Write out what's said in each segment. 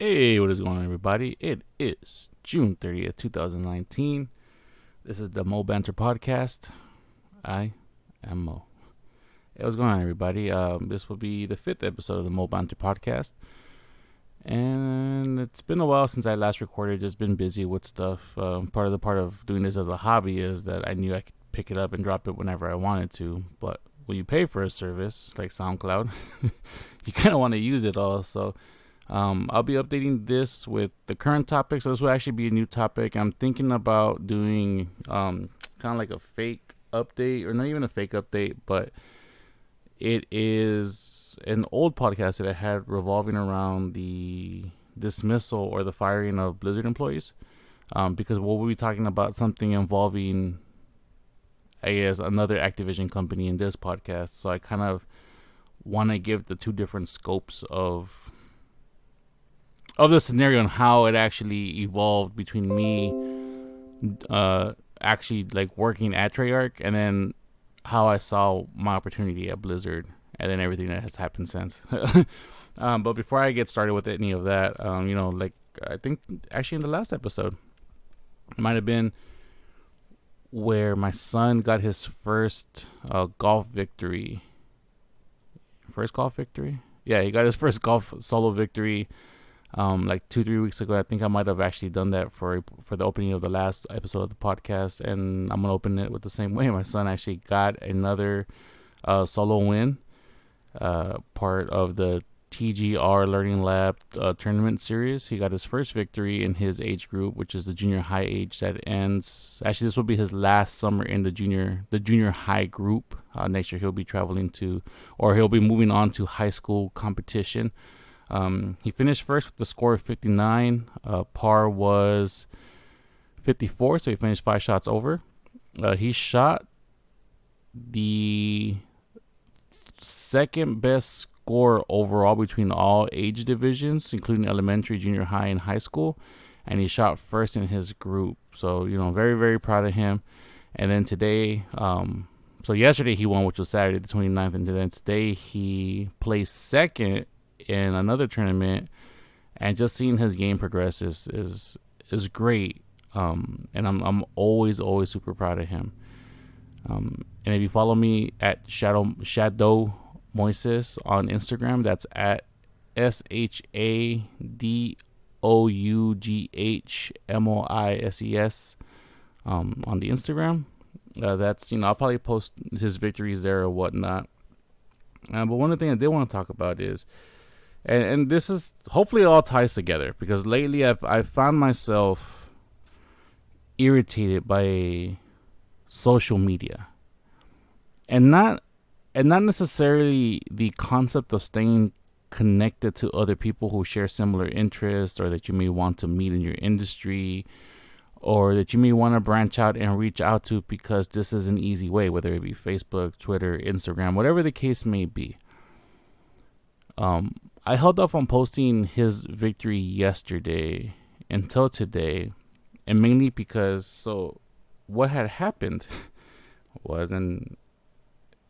Hey, what is going on, everybody? It is June 30th, 2019. This is the Mo Banter Podcast. I am Mo. Hey, what's going on, everybody? This will be the 5th episode of the Mo Banter Podcast. And it's been a while since I last recorded. Just been busy with stuff. Part of doing this as a hobby is that I knew I could pick it up and drop it whenever I wanted to. But when you pay for a service like SoundCloud, you kind of want to use it all. So I'll be updating this with the current topic. So this will actually be a new topic. I'm thinking about doing kind of like a fake update, or not even a fake update, but it is an old podcast that I had revolving around the dismissal or the firing of Blizzard employees. Because we'll be talking about something involving, I guess, another Activision company in this podcast. So I kind of want to give the two different scopes of the scenario and how it actually evolved between me actually like working at Treyarch, and then how I saw my opportunity at Blizzard, and then everything that has happened since. But before I get started with any of that, like I think actually in the last episode, it might have been where my son got his first golf victory. First golf victory? Yeah, he got his first golf solo victory. Like 2-3 weeks ago. I think I might have actually done that for the opening of the last episode of the podcast, and I'm gonna open it with the same way. My son actually got another solo win, part of the TGR Learning Lab tournament series. He got his first victory in his age group, which is the junior high age that ends. Actually, this will be his last summer in the junior high group. Next year he'll be he'll be moving on to high school competition. He finished first with the score of 59. Par was 54, so he finished 5 shots over. He shot the second best score overall between all age divisions, including elementary, junior high, and high school. And he shot first in his group. So, very, very proud of him. And then today, so yesterday he won, which was Saturday the 29th. And then today he placed second in another tournament, and just seeing his game progress is great. And I'm always super proud of him. And if you follow me at Shadow Moises on Instagram, that's at SHADOUGHMOISES on the Instagram. That's I'll probably post his victories there or whatnot. But one of the things I did want to talk about is, and this is, hopefully it all ties together, because lately I've found myself irritated by social media, and not necessarily the concept of staying connected to other people who share similar interests, or that you may want to meet in your industry, or that you may want to branch out and reach out to because this is an easy way, whether it be Facebook, Twitter, Instagram, whatever the case may be. I held off on posting his victory yesterday until today, and mainly because what had happened was, and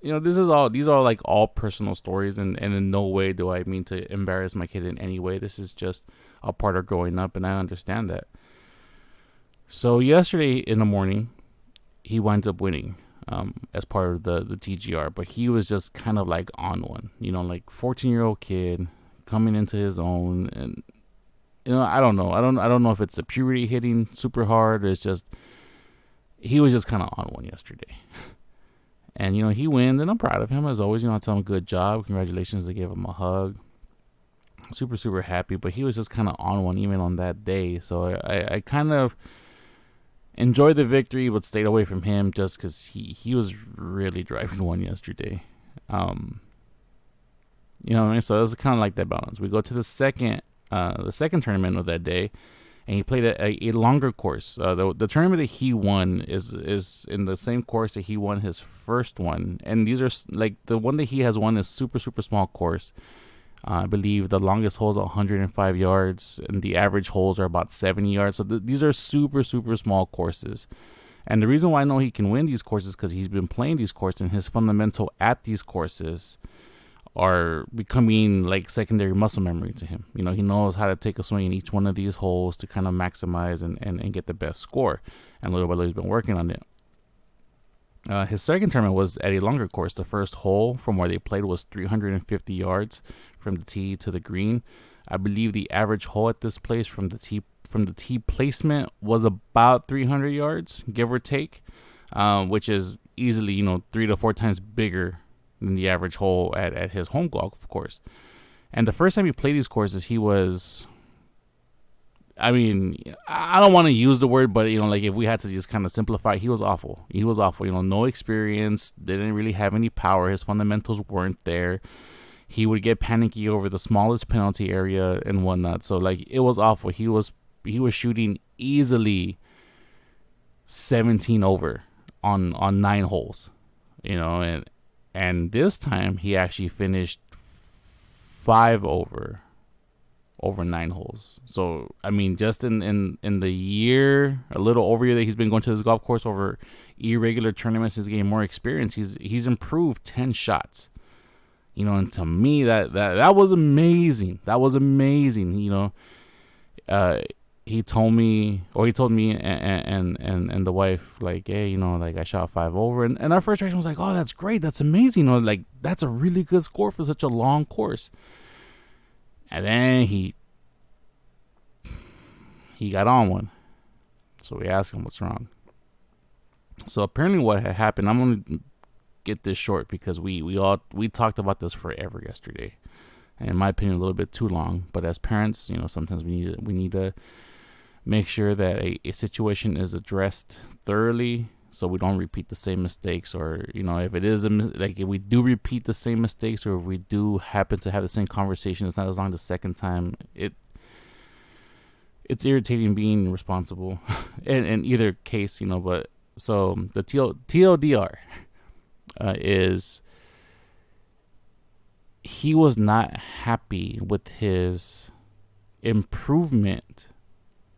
these are like all personal stories, and in no way do I mean to embarrass my kid in any way. This is just a part of growing up, and I understand that. So yesterday in the morning, he winds up winning as part of the TGR, but he was just kind of like on one, like 14-year-old kid coming into his own, and I don't know if it's the puberty hitting super hard, or it's just he was just kind of on one yesterday. And he wins, and I'm proud of him as always. I tell him good job, congratulations. I gave him a hug, super happy. But he was just kind of on one even on that day, so I kind of enjoyed the victory, but stayed away from him just because he was really driving one yesterday. So it was kind of like that balance. We go to the second tournament of that day, and he played a longer course. The tournament that he won is in the same course that he won his first one, and these are like, the one that he has won is super small course. I believe the longest hole is 105 yards, and the average holes are about 70 yards. So these are super small courses. And the reason why I know he can win these courses is because he's been playing these courses, and his fundamental at these courses are becoming like secondary muscle memory to him. He knows how to take a swing in each one of these holes to kind of maximize and get the best score. And little by little, he's been working on it. His second tournament was at a longer course. The first hole from where they played was 350 yards from the tee to the green. I believe the average hole at this place from the tee placement was about 300 yards, give or take, which is easily 3 to 4 times bigger than the average hole at his home golf course. And the first time he played these courses, he was, I don't want to use the word, but like if we had to just kind of simplify, he was awful. No experience, didn't really have any power. His fundamentals weren't there. He would get panicky over the smallest penalty area and whatnot. So like it was awful. He was shooting easily 17 over on 9 holes, and this time he actually finished 5 over 9 holes. So just in the year, a little over year that he's been going to this golf course, over irregular tournaments, he's getting more experience. He's improved 10 shots. And to me that was amazing. He told me and the wife, like, hey, like I shot 5 over, and our first reaction was like, oh, that's great, that's amazing, like that's a really good score for such a long course. And then he got on one, so we asked him what's wrong. So apparently what had happened, I'm gonna get this short because we talked about this forever yesterday, and in my opinion a little bit too long. But as parents, sometimes we need to make sure that a situation is addressed thoroughly, so we don't repeat the same mistakes. Or if it is if we do repeat the same mistakes, or if we do happen to have the same conversation, it's not as long the second time. It's irritating being responsible in either case, but so the TLDR is he was not happy with his improvement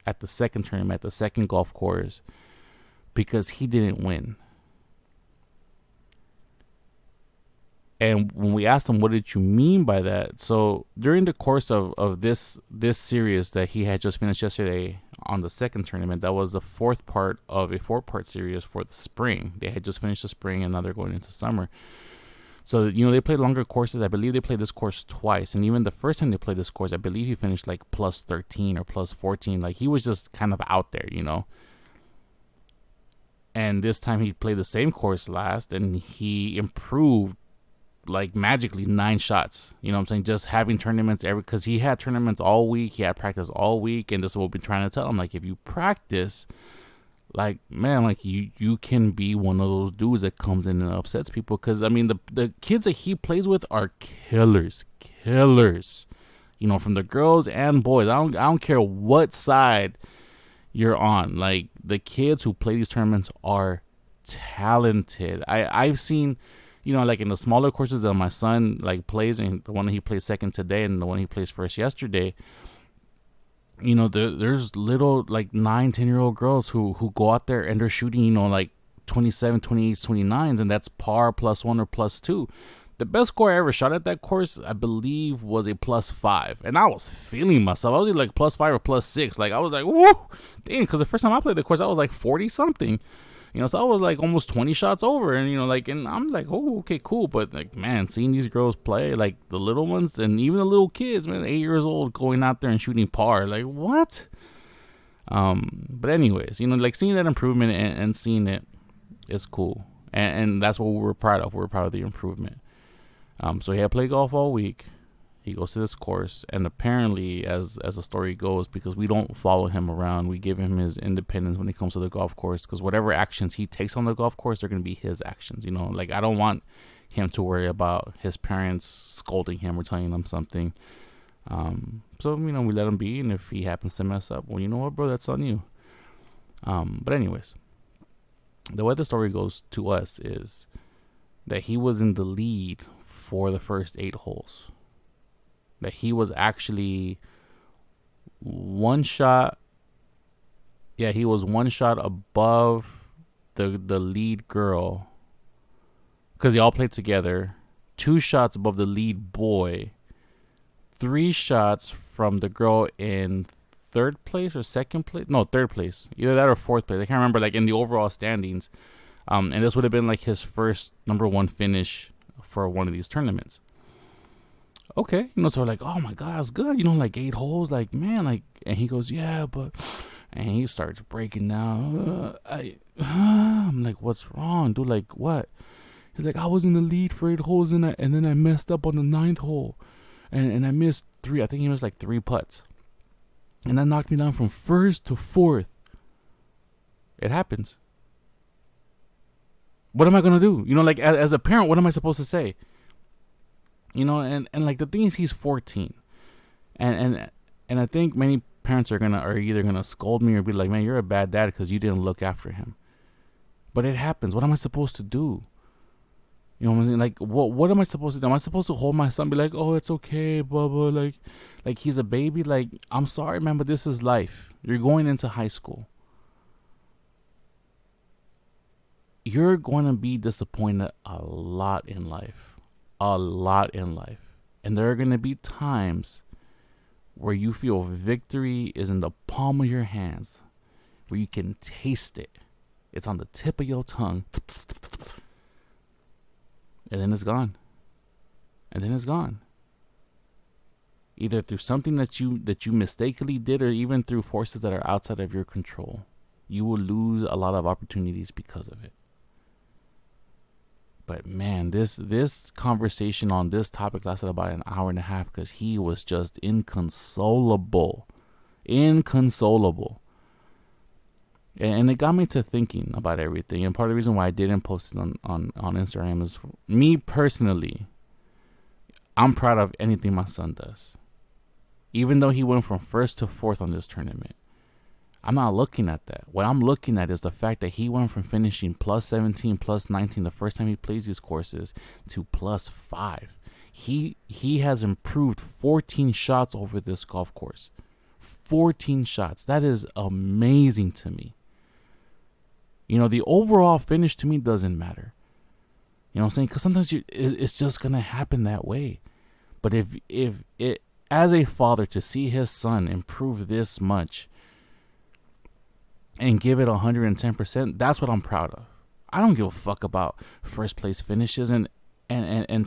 at the second tournament, at the second golf course, because he didn't win. And when we asked him, what did you mean by that? So during the course of this series that he had just finished yesterday on the second tournament, that was the fourth part of a 4-part series for the spring. They had just finished the spring and now they're going into summer. So, they played longer courses. I believe they played this course twice. And even the first time they played this course, I believe he finished like plus 13 or plus 14. Like he was just kind of out there, And this time he played the same course last and he improved like magically 9 shots. Just having tournaments because he had tournaments all week. He had practice all week. And this is what we've been trying to tell him. Like if you practice, like, man, like you can be one of those dudes that comes in and upsets people. Because the kids that he plays with are killers, from the girls and boys. I don't care what side you're on. Like the kids who play these tournaments are talented. I've seen, like in the smaller courses that my son like plays, and the one that he plays second today and the one he plays first yesterday, there's little like 9-10-year-old girls who go out there and they're shooting like 27, 28s, 29s, and that's par +1 or +2. The best score I ever shot at that course, I believe, was a +5, and I was feeling myself. I was either like +5 or +6. Like I was like, woo, dang, because the first time I played the course, I was like 40 something. So I was like almost 20 shots over, and and I'm like, oh, okay, cool. But like, man, seeing these girls play, like the little ones and even the little kids, man, 8 years old, going out there and shooting par, like what? But anyways, like seeing that improvement and seeing it is cool, and that's what we're proud of. We're proud of the improvement. So he had played golf all week. He goes to this course, and apparently, as the story goes, because we don't follow him around, we give him his independence when it comes to the golf course, because whatever actions he takes on the golf course, they're going to be his actions. Like I don't want him to worry about his parents scolding him or telling him something. So we let him be, and if he happens to mess up, well, you know what, bro, that's on you. But anyways, the way the story goes to us is that he was in the lead for the first 8 holes. That he was actually one shot above the lead girl, because they all played together, 2 shots above the lead boy, 3 shots from the girl in third place or second place. No, third place. Either that or fourth place. I can't remember, like in the overall standings. And this would have been like his first number 1 finish for one of these tournaments. Okay, so we're like, oh my god, that's good. Like 8 holes, like, man, like, and he goes, yeah, but, and he starts breaking down. I'm like, what's wrong, dude? Like, what? He's like, I was in the lead for 8 holes, and then I messed up on the 9th hole, and I missed 3. I think he missed like 3 putts, and that knocked me down from 1st to 4th. It happens. What am I gonna do? Like as a parent, what am I supposed to say? And like the thing is, he's 14, and I think many parents are either gonna scold me or be like, man, you're a bad dad because you didn't look after him. But it happens. What am I supposed to do? You know what I'm saying? Like, what am I supposed to do? Am I supposed to hold my son, be like, oh, it's okay, blah blah, like he's a baby? Like, I'm sorry, man, but this is life. You're going into high school. You're going to be disappointed a lot in life. And there are going to be times where you feel victory is in the palm of your hands, where you can taste it. It's on the tip of your tongue. And then it's gone. Either through something that you mistakenly did, or even through forces that are outside of your control. You will lose a lot of opportunities because of it. But man, this conversation on this topic lasted about an hour and a half because he was just inconsolable. And it got me to thinking about everything. And part of the reason why I didn't post it on Instagram is, me personally, I'm proud of anything my son does. Even though he went from 1st to 4th on this tournament, I'm not looking at that. What I'm looking at is the fact that he went from finishing plus 17, plus 19 the first time he plays these courses to plus 5. He has improved 14 shots over this golf course. 14 shots. That is amazing to me. The overall finish to me doesn't matter. You know what I'm saying? Because sometimes it's just going to happen that way. But if it, as a father, to see his son improve this much and give it 110%, that's what I'm proud of. I don't give a fuck about first place finishes and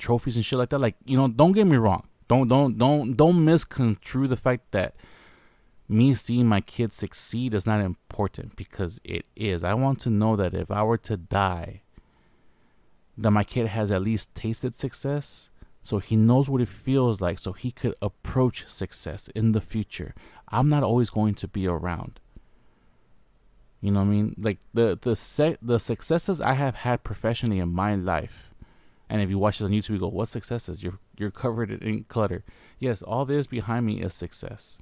trophies and shit like that. Like, don't get me wrong. Don't misconstrue the fact that me seeing my kids succeed is not important, because it is. I want to know that if I were to die, that my kid has at least tasted success, so he knows what it feels like, so he could approach success in the future. I'm not always going to be around. You know what I mean? Like the successes I have had professionally in my life, and if you watch it on YouTube, you go, what successes? You're covered in clutter. Yes, all this behind me is success.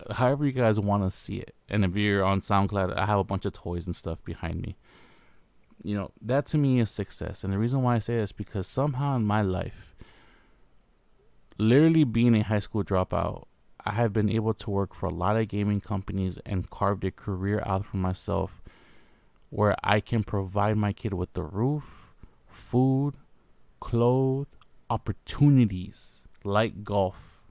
However you guys want to see it. And if you're on SoundCloud, I have a bunch of toys and stuff behind me. That to me is success. And the reason why I say this is because somehow in my life, literally being a high school dropout, I have been able to work for a lot of gaming companies and carved a career out for myself where I can provide my kid with the roof, food, clothes, opportunities like golf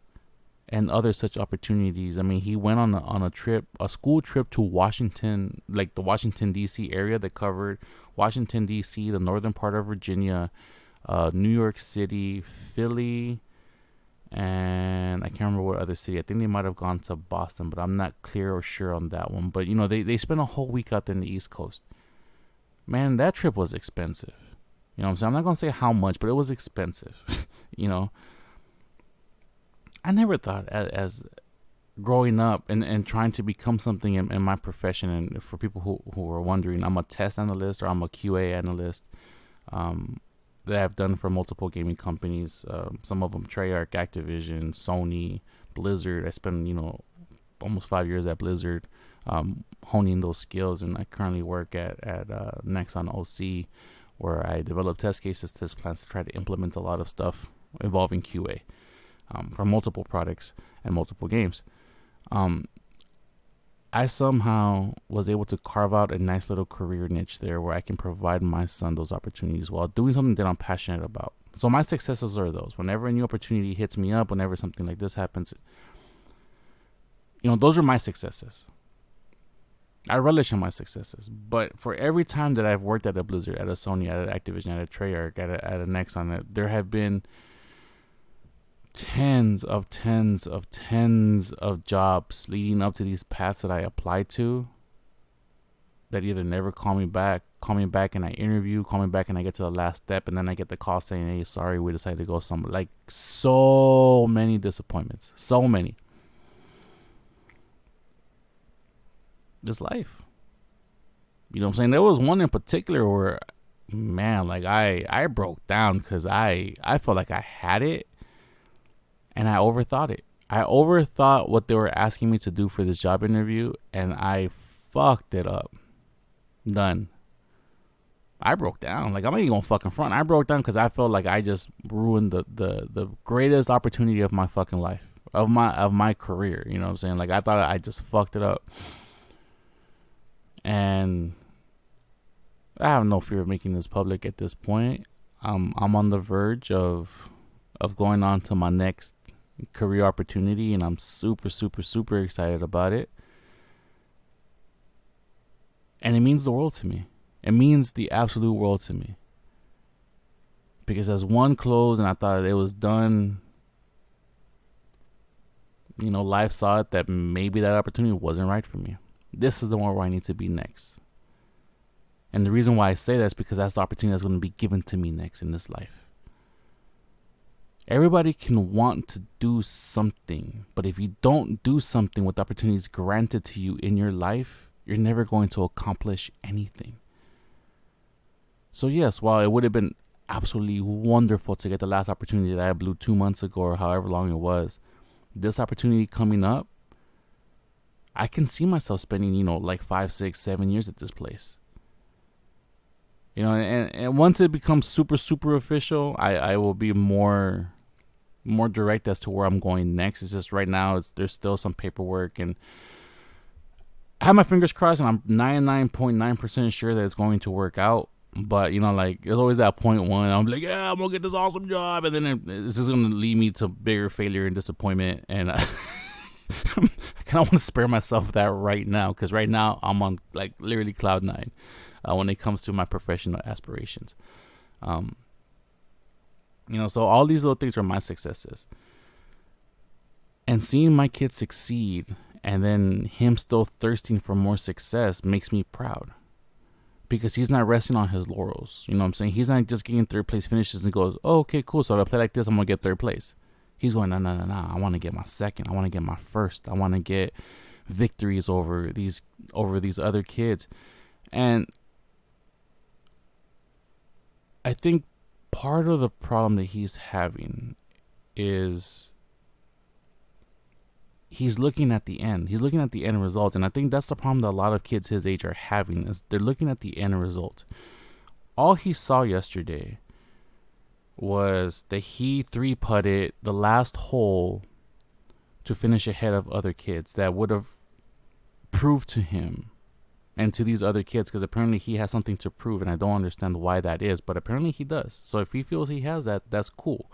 and other such opportunities. I mean, he went on a trip, a school trip to Washington, like the Washington, D.C. area that covered Washington, D.C., the northern part of Virginia, New York City, Philly, and I can't remember what other city. I think they might have gone to Boston, but I'm not clear or sure on that one. But, they spent a whole week out there in the East Coast. Man, that trip was expensive. You know what I'm saying? I'm not going to say how much, but it was expensive. I never thought as growing up and trying to become something in my profession. And for people who are wondering, I'm a test analyst, or I'm a QA analyst. That I've done for multiple gaming companies, some of them Treyarch, Activision, Sony, Blizzard. I spent almost 5 years at Blizzard, honing those skills, and I currently work at Nexon OC, where I develop test cases, test plans to try to implement a lot of stuff involving QA for multiple products and multiple games. I somehow was able to carve out a nice little career niche there where I can provide my son those opportunities while doing something that I'm passionate about. So my successes are those. Whenever a new opportunity hits me up, whenever something like this happens, those are my successes. I relish in my successes. But for every time that I've worked at a Blizzard, at a Sony, at an Activision, at a Treyarch, at a Nexon, there have been tens of jobs leading up to these paths that I applied to that either never call me back and I interview, call me back and I get to the last step, and then I get the call saying, hey, sorry, we decided to go somewhere. Like, so many disappointments. So many. This life. You know what I'm saying? There was one in particular where, man, like I broke down because I felt like I had it and I overthought it. I overthought what they were asking me to do for this job interview and I fucked it up. Done. I broke down. Like, I'm not even gonna fucking front. I broke down because I felt like I just ruined the greatest opportunity of my fucking life, of my career. You know what I'm saying? Like, I thought I just fucked it up. And I have no fear of making this public at this point. I'm on the verge of going on to my next career opportunity, and I'm super, super, super excited about it. And it means the world to me. It means the absolute world to me. Because as one closed and I thought it was done, life saw it that maybe that opportunity wasn't right for me. This is the one where I need to be next. And the reason why I say that is because that's the opportunity that's going to be given to me next in this life. Everybody can want to do something, but if you don't do something with opportunities granted to you in your life, you're never going to accomplish anything. So yes, while it would have been absolutely wonderful to get the last opportunity that I blew 2 months ago or however long it was, this opportunity coming up, I can see myself spending, like 5, 6, 7 years at this place. And once it becomes super, super official, I will be more direct as to where I'm going next. It's just right now, there's still some paperwork, and I have my fingers crossed, and I'm 99.9% sure that it's going to work out. But, there's always that 0.1. I'm like, yeah, I'm going to get this awesome job. And then it's just going to lead me to bigger failure and disappointment. And I kind of want to spare myself that right now. Because right now, I'm on, literally cloud 9 when it comes to my professional aspirations. So all these little things are my successes. And seeing my kid succeed and then him still thirsting for more success makes me proud. Because he's not resting on his laurels. You know what I'm saying? He's not just getting third place finishes and goes, oh, okay, cool. So if I play like this, I'm going to get third place. He's going, no. I want to get my second. I want to get my first. I want to get victories over these other kids. And I think part of the problem that he's having is he's looking at the end. He's looking at the end result. And I think that's the problem that a lot of kids his age are having, is they're looking at the end result. All he saw yesterday was that he 3-putted the last hole to finish ahead of other kids that would have proved to him and to these other kids, because apparently he has something to prove, and I don't understand why that is, but apparently he does. So if he feels he has that, that's cool.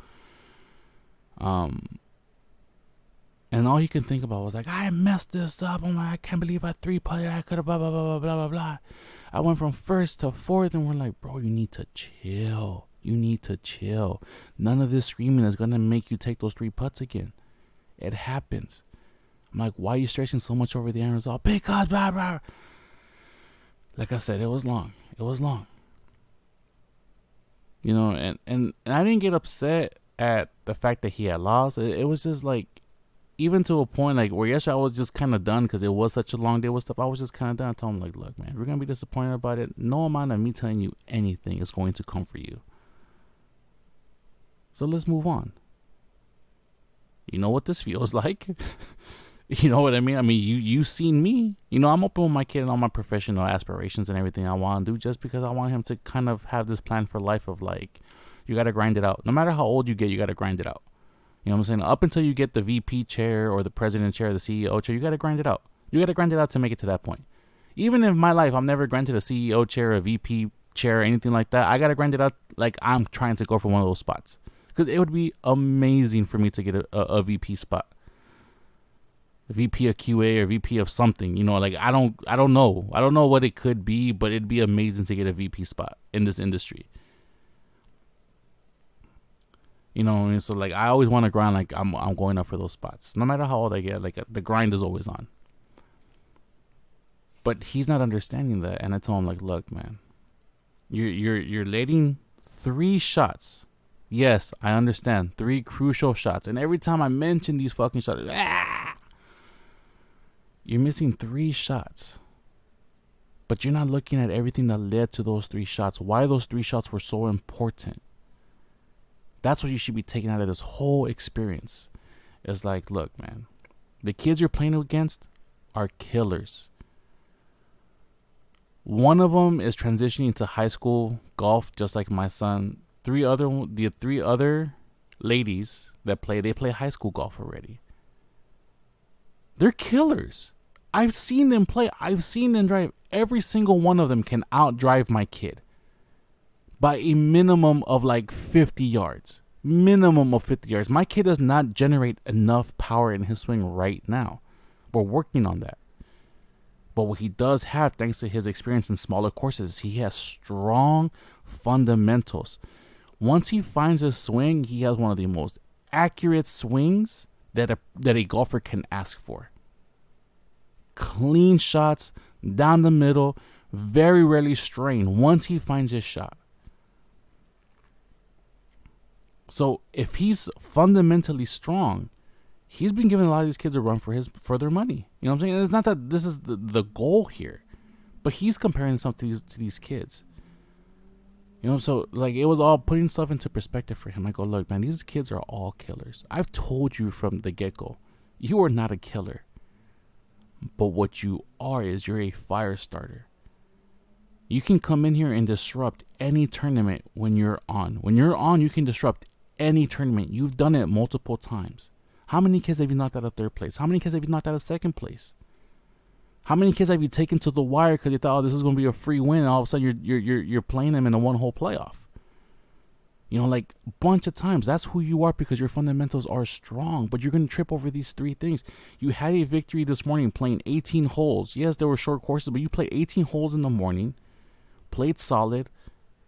And all he can think about was like, I messed this up. Oh my, I can't believe I 3-putted. I could have blah, blah, blah, blah, blah, blah, blah. I went from first to fourth, and we're like, bro, you need to chill. You need to chill. None of this screaming is going to make you take those 3 putts again. It happens. I'm like, why are you stressing so much over the end result? Because blah, blah. Like I said, it was long. It was long. And I didn't get upset at the fact that he had lost. It was just like, even to a point like where yesterday I was just kind of done because it was such a long day with stuff. I was just kind of done. I told him, like, look, man, if you're going to be disappointed about it, no amount of me telling you anything is going to come for you. So let's move on. You know what this feels like? You know what I mean? I mean, you've seen me. I'm open with my kid and all my professional aspirations and everything I want to do, just because I want him to kind of have this plan for life of like, you got to grind it out. No matter how old you get, you got to grind it out. You know what I'm saying? Up until you get the VP chair or the president chair or the CEO chair, you got to grind it out. You got to grind it out to make it to that point. Even in my life, I'm never granted a CEO chair, a VP chair or anything like that, I gotta grind it out like I'm trying to go for one of those spots, because it would be amazing for me to get a VP spot, a VP of QA or VP of something. Like I don't know what it could be, but it'd be amazing to get a VP spot in this industry. So like I always want to grind, like I'm going up for those spots, no matter how old I get. Like the grind is always on. But he's not understanding that, and I told him, like, look, man, you're letting 3 shots. Yes, I understand, 3 crucial shots, and every time I mention these fucking shots, you're missing 3 shots. But you're not looking at everything that led to those 3 shots. Why those 3 shots were so important. That's what you should be taking out of this whole experience. It's like, look, man, the kids you're playing against are killers. One of them is transitioning to high school golf, just like my son. The 3 other ladies that they play high school golf already. They're killers. I've seen them play. I've seen them drive. Every single one of them can outdrive my kid by a minimum of like 50 yards. Minimum of 50 yards. My kid does not generate enough power in his swing right now. We're working on that. But what he does have, thanks to his experience in smaller courses, he has strong fundamentals. Once he finds his swing, he has one of the most accurate swings that a golfer can ask for. Clean shots down the middle, very rarely strain once he finds his shot. So if he's fundamentally strong, he's been giving a lot of these kids a run for their money. You know what I'm saying? And it's not that this is the goal here, but he's comparing something to these kids. So like it was all putting stuff into perspective for him. I go, look, man, these kids are all killers. I've told you from the get-go, you are not a killer. But what you are is you're a fire starter. You can come in here and disrupt any tournament when you're on. When you're on, you can disrupt any tournament. You've done it multiple times. How many kids have you knocked out of 3rd place? How many kids have you knocked out of 2nd place? How many kids have you taken to the wire because you thought, oh, this is going to be a free win, and all of a sudden you're playing them in a 1-hole playoff? Like a bunch of times. That's who you are, because your fundamentals are strong, but you're going to trip over these 3 things. You had a victory this morning playing 18 holes. Yes, there were short courses, but you played 18 holes in the morning, played solid,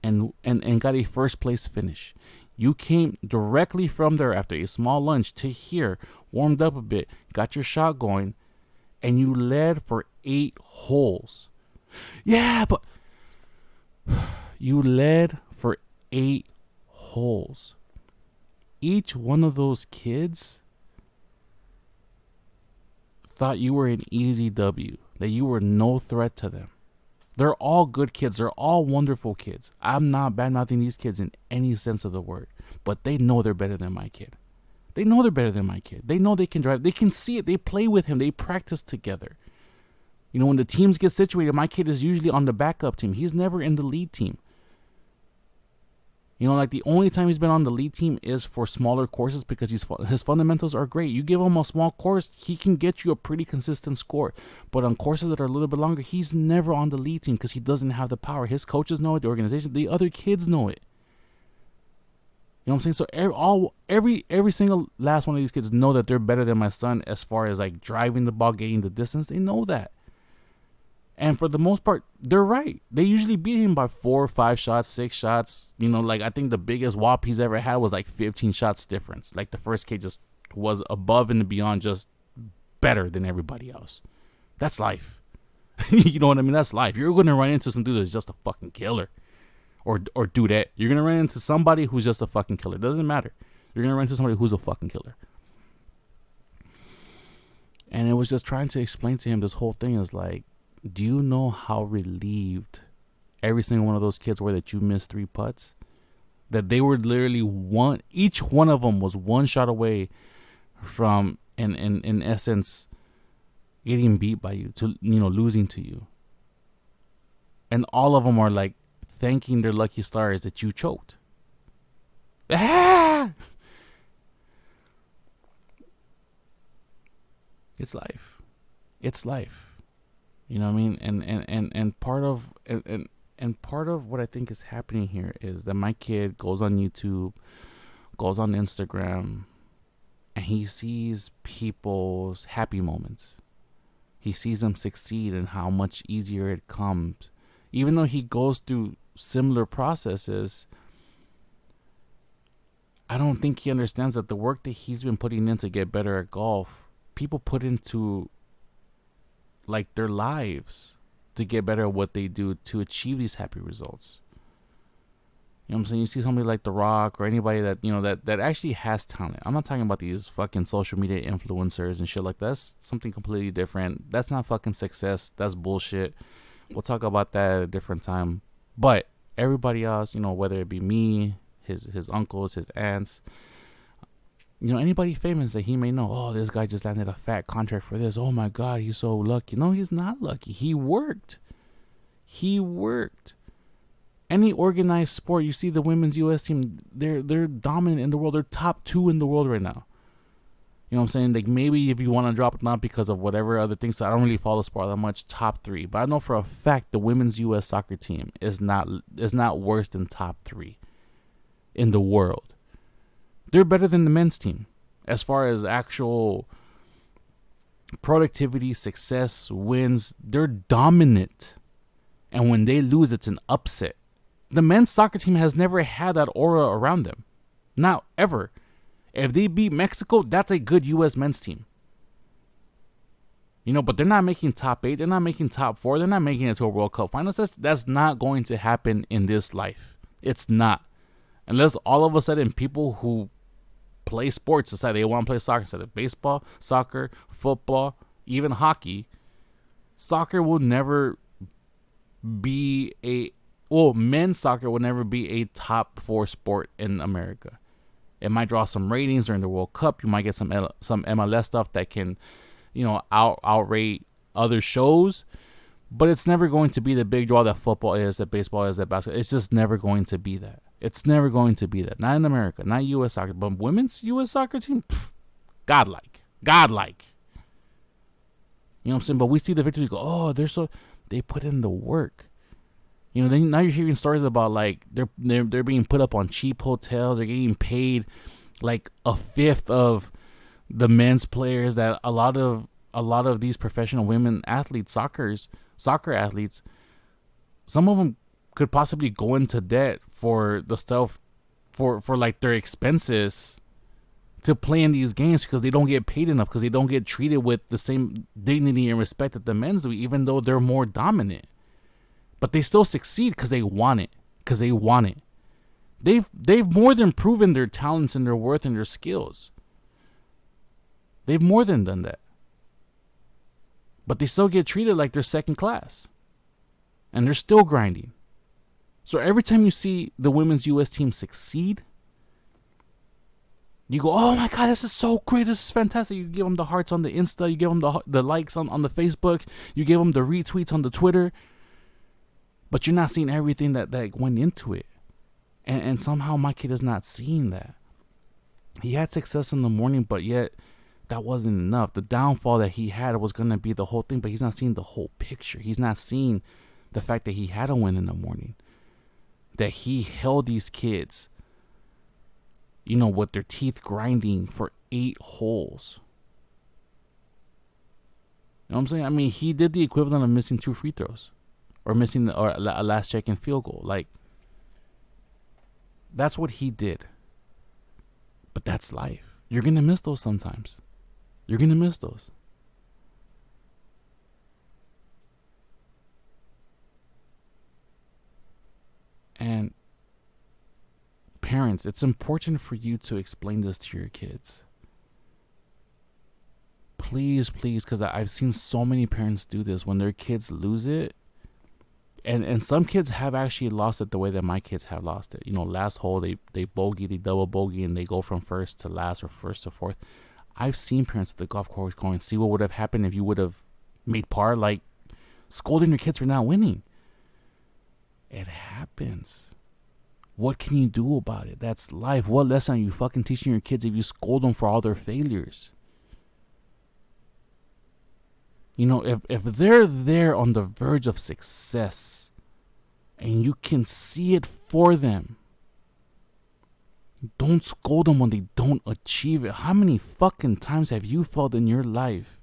and got a 1st place finish. You came directly from there after a small lunch to here, warmed up a bit, got your shot going, and you led for 8 holes. Yeah, but you led for 8 holes. Each one of those kids thought you were an easy W, that you were no threat to them. They're all good kids. They're all wonderful kids. I'm not bad-mouthing these kids in any sense of the word, but they know they're better than my kid. They know they're better than my kid. They know they can drive. They can see it. They play with him. They practice together. When the teams get situated, my kid is usually on the backup team. He's never in the lead team. Like the only time he's been on the lead team is for smaller courses, because his fundamentals are great. You give him a small course, he can get you a pretty consistent score. But on courses that are a little bit longer, he's never on the lead team because he doesn't have the power. His coaches know it, the organization, the other kids know it. You know what I'm saying? So every single last one of these kids know that they're better than my son as far as like driving the ball, getting the distance. They know that. And for the most part, they're right. They usually beat him by 4 or 5 shots, 6 shots. Like I think the biggest whop he's ever had was like 15 shots difference. Like the first kid just was above and beyond, just better than everybody else. That's life. You know what I mean? That's life. You're going to run into some dude that's just a fucking killer. Or dudette. You're going to run into somebody who's just a fucking killer. It doesn't matter. You're going to run into somebody who's a fucking killer. And it was just trying to explain to him this whole thing is like, do you know how relieved every single one of those kids were that you missed 3 putts? That they were literally each one of them was 1 shot away from, in essence, getting beat by you, to losing to you. And all of them are like thanking their lucky stars that you choked. Ah! It's life. It's life. You know what I mean? And part of and And part of what I think is happening here is that my kid goes on YouTube, goes on Instagram, and he sees people's happy moments. He sees them succeed and how much easier it comes. Even though he goes through similar processes, I don't think he understands that the work that he's been putting in to get better at golf, people put into like their lives to get better at what they do to achieve these happy results. You know what I'm saying? You see somebody like The Rock or anybody that, you know, that actually has talent. I'm not talking about these fucking social media influencers and shit like that. That's something completely different. That's not fucking success. That's bullshit. We'll talk about that at a different time. But everybody else, you know, whether it be me, his uncles, his aunts, you know, anybody famous that he may know, oh, this guy just landed a fat contract for this. Oh my God, he's so lucky. No, he's not lucky. He worked. Any organized sport, you see the women's U.S. team, they're dominant in the world. They're top 2 in the world right now. You know what I'm saying? Like, maybe if you want to drop it, not because of whatever other things, I don't really follow sport that much, top 3. But I know for a fact the women's U.S. soccer team is not worse than top 3 in the world. They're better than the men's team as far as actual productivity, success, wins. They're dominant. And when they lose, it's an upset. The men's soccer team has never had that aura around them. Not ever. If they beat Mexico, that's a good U.S. men's team. You know, but they're not making top 8. They're not making top 4. They're not making it to a World Cup finals. That's not going to happen in this life. It's not. Unless all of a sudden people who play sports decide they want to play soccer instead of baseball, soccer, football, even hockey. Soccer will never be men's soccer will never be a top 4 sport in America. It might draw some ratings during the World Cup. You might get some MLS stuff that can, you know, outrate other shows. But it's never going to be the big draw that football is, that baseball is, that basketball. It's just never going to be that. It's never going to be that. Not in America. Not U.S. soccer. But women's U.S. soccer team, godlike. Godlike. You know what I'm saying? But we see the victory, go, oh, they put in the work. You know, then now you're hearing stories about like they're being put up on cheap hotels. They're getting paid like a fifth of the men's players that a lot of these professional women athletes, soccer athletes, some of them could possibly go into debt for the stuff for like their expenses to play in these games because they don't get paid enough, because they don't get treated with the same dignity and respect that the men's do, even though they're more dominant. But they still succeed because they want it. They've more than proven their talents and their worth and their skills. They've more than done that. But they still get treated like they're second class. And they're still grinding. So every time you see the women's U.S. team succeed, you go, oh my God, this is so great. This is fantastic. You give them the hearts on the Insta. You give them the likes on the Facebook. You give them the retweets on the Twitter. But you're not seeing everything that went into it. And somehow my kid is not seeing that. He had success in the morning, but yet that wasn't enough. The downfall that he had was going to be the whole thing, but he's not seeing the whole picture. He's not seeing the fact that he had a win in the morning. That he held these kids, you know, with their teeth grinding for 8 holes. You know what I'm saying? I mean, he did the equivalent of missing 2 free throws. Or missing a last check-in field goal. Like, that's what he did. But that's life. You're going to miss those sometimes. You're going to miss those. And parents, it's important for you to explain this to your kids. Please, because I've seen so many parents do this when their kids lose it. And some kids have actually lost it the way that my kids have lost it. You know, last hole, they bogey, they double bogey, and they go from first to last or first to fourth. I've seen parents at the golf course going, see what would have happened if you would have made par, like scolding your kids for not winning. It happens. What can you do about it? That's life. What lesson are you fucking teaching your kids if you scold them for all their failures? You know, if they're there on the verge of success and you can see it for them. Don't scold them when they don't achieve it. How many fucking times have you felt in your life?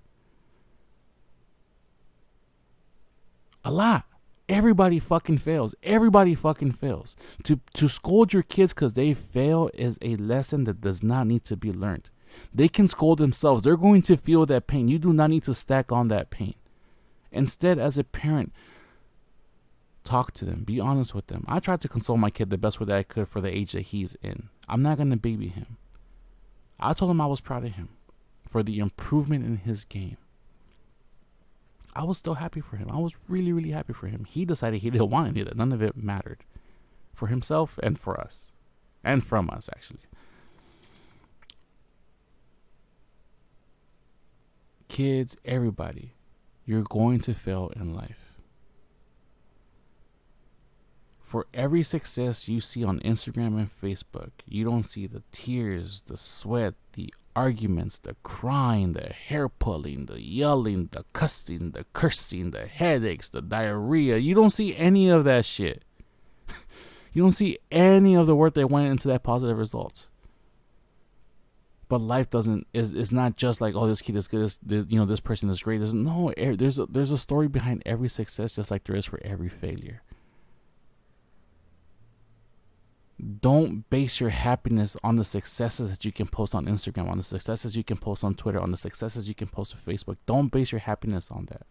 A lot. Everybody fucking fails. Everybody fucking fails. To scold your kids because they fail is a lesson that does not need to be learned. They can scold themselves. They're going to feel that pain. You do not need to stack on that pain. Instead, as a parent, talk to them. Be honest with them. I tried to console my kid the best way that I could for the age that he's in. I'm not going to baby him. I told him I was proud of him for the improvement in his game. I was still happy for him. I was really, really happy for him. He decided he didn't want any of that. None of it mattered. For himself and for us. And from us, actually. Kids, everybody, you're going to fail in life. For every success you see on Instagram and Facebook, you don't see the tears, the sweat, the arguments, the crying, the hair pulling, the yelling, the cussing, the cursing, the headaches, the diarrhea. You don't see any of that shit. You don't see any of the work that went into that positive result. But life is not just like, oh, this kid is good, this person is great. There's a story behind every success, just like there is for every failure. Don't base your happiness on the successes that you can post on Instagram, on the successes you can post on Twitter, on the successes you can post on Facebook. Don't base your happiness on that.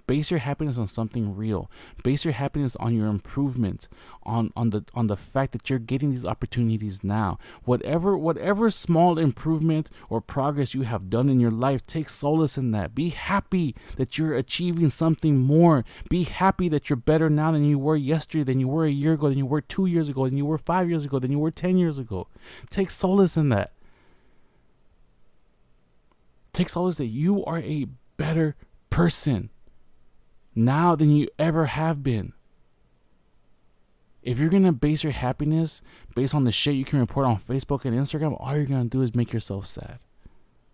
Base your happiness on something real. Base your happiness on your improvement, on the fact that you're getting these opportunities now. Whatever small improvement or progress you have done in your life, take solace in that. Be happy that you're achieving something more. Be happy that you're better now than you were yesterday, than you were a year ago, than you were 2 years ago, than you were 5 years ago, than you were 10 years ago. Take solace in that. Take solace that you are a better person now than you ever have been. If you're going to base your happiness based on the shit you can report on Facebook and Instagram, all you're going to do is make yourself sad.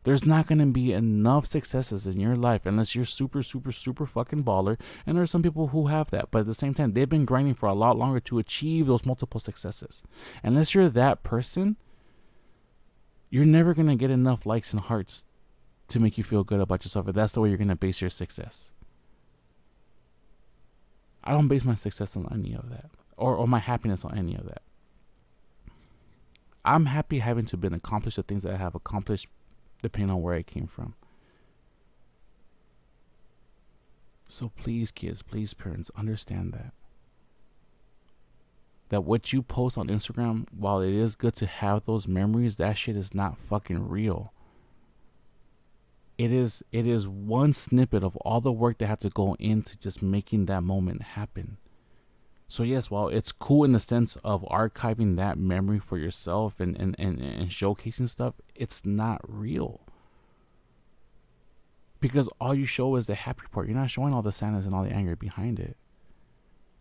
There's not going to be enough successes in your life unless you're super, super, super fucking baller. And there are some people who have that. But at the same time, they've been grinding for a lot longer to achieve those multiple successes. Unless you're that person, you're never going to get enough likes and hearts to make you feel good about yourself. If that's the way you're going to base your success. I don't base my success on any of that. Or my happiness on any of that. I'm happy having to been accomplished the things that I have accomplished depending on where I came from. So please, kids, please, parents, understand that. That what you post on Instagram, while it is good to have those memories, that shit is not fucking real. It is one snippet of all the work that had to go into just making that moment happen. So yes, while it's cool in the sense of archiving that memory for yourself and showcasing stuff, it's not real. Because all you show is the happy part. You're not showing all the sadness and all the anger behind it.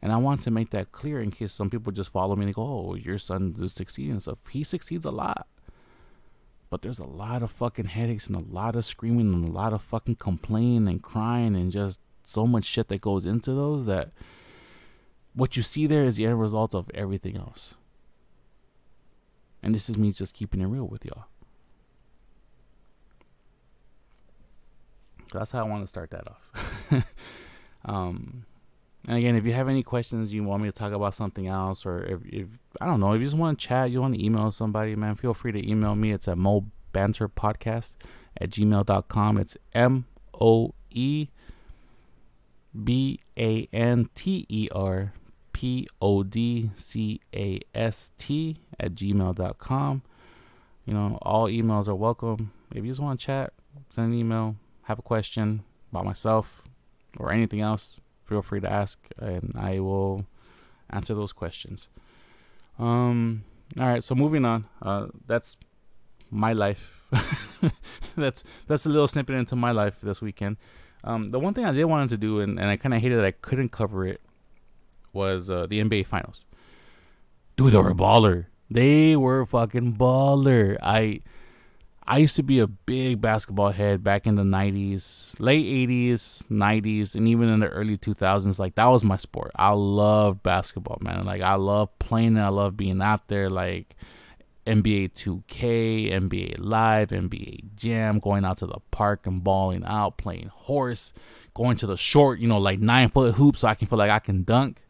And I want to make that clear in case some people just follow me and go, oh, your son is succeeding and stuff. He succeeds a lot. But there's a lot of fucking headaches and a lot of screaming and a lot of fucking complaining and crying and just so much shit that goes into those that what you see there is the end result of everything else. And this is me just keeping it real with y'all. That's how I want to start that off. And again, if you have any questions, you want me to talk about something else, or if I don't know, if you just want to chat, you want to email somebody, man, feel free to email me. It's at mobanterpodcast@gmail.com. It's moebanterpodcast@gmail.com. You know, all emails are welcome. If you just want to chat, send an email, have a question about myself or anything else, feel free to ask, and I will answer those questions. All right, so moving on. That's my life. that's a little snippet into my life this weekend. The one thing I did want to do, and I kind of hated that I couldn't cover it, was the NBA Finals. Dude, they were baller. They were fucking baller. I I used to be a big basketball head back in the 90s, late 80s, 90s, and even in the early 2000s. Like, that was my sport. I loved basketball, man. Like, I love playing it. I love being out there. Like, NBA 2K, NBA Live, NBA Jam, going out to the park and balling out, playing horse, going to the short, like 9-foot hoop so I can feel like I can dunk,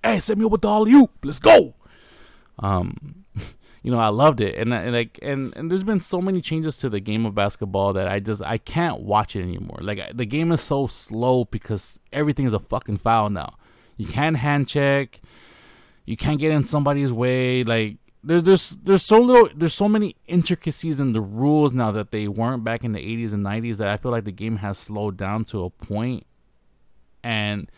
Hey, set me up with the alley-oop. Let's go. I loved it, and there's been so many changes to the game of basketball that I can't watch it anymore. Like, the game is so slow because everything is a fucking foul now. You can't hand check, you can't get in somebody's way. Like, there's so many intricacies in the rules now that they weren't back in the 80s and 90s, that I feel like the game has slowed down to a point, and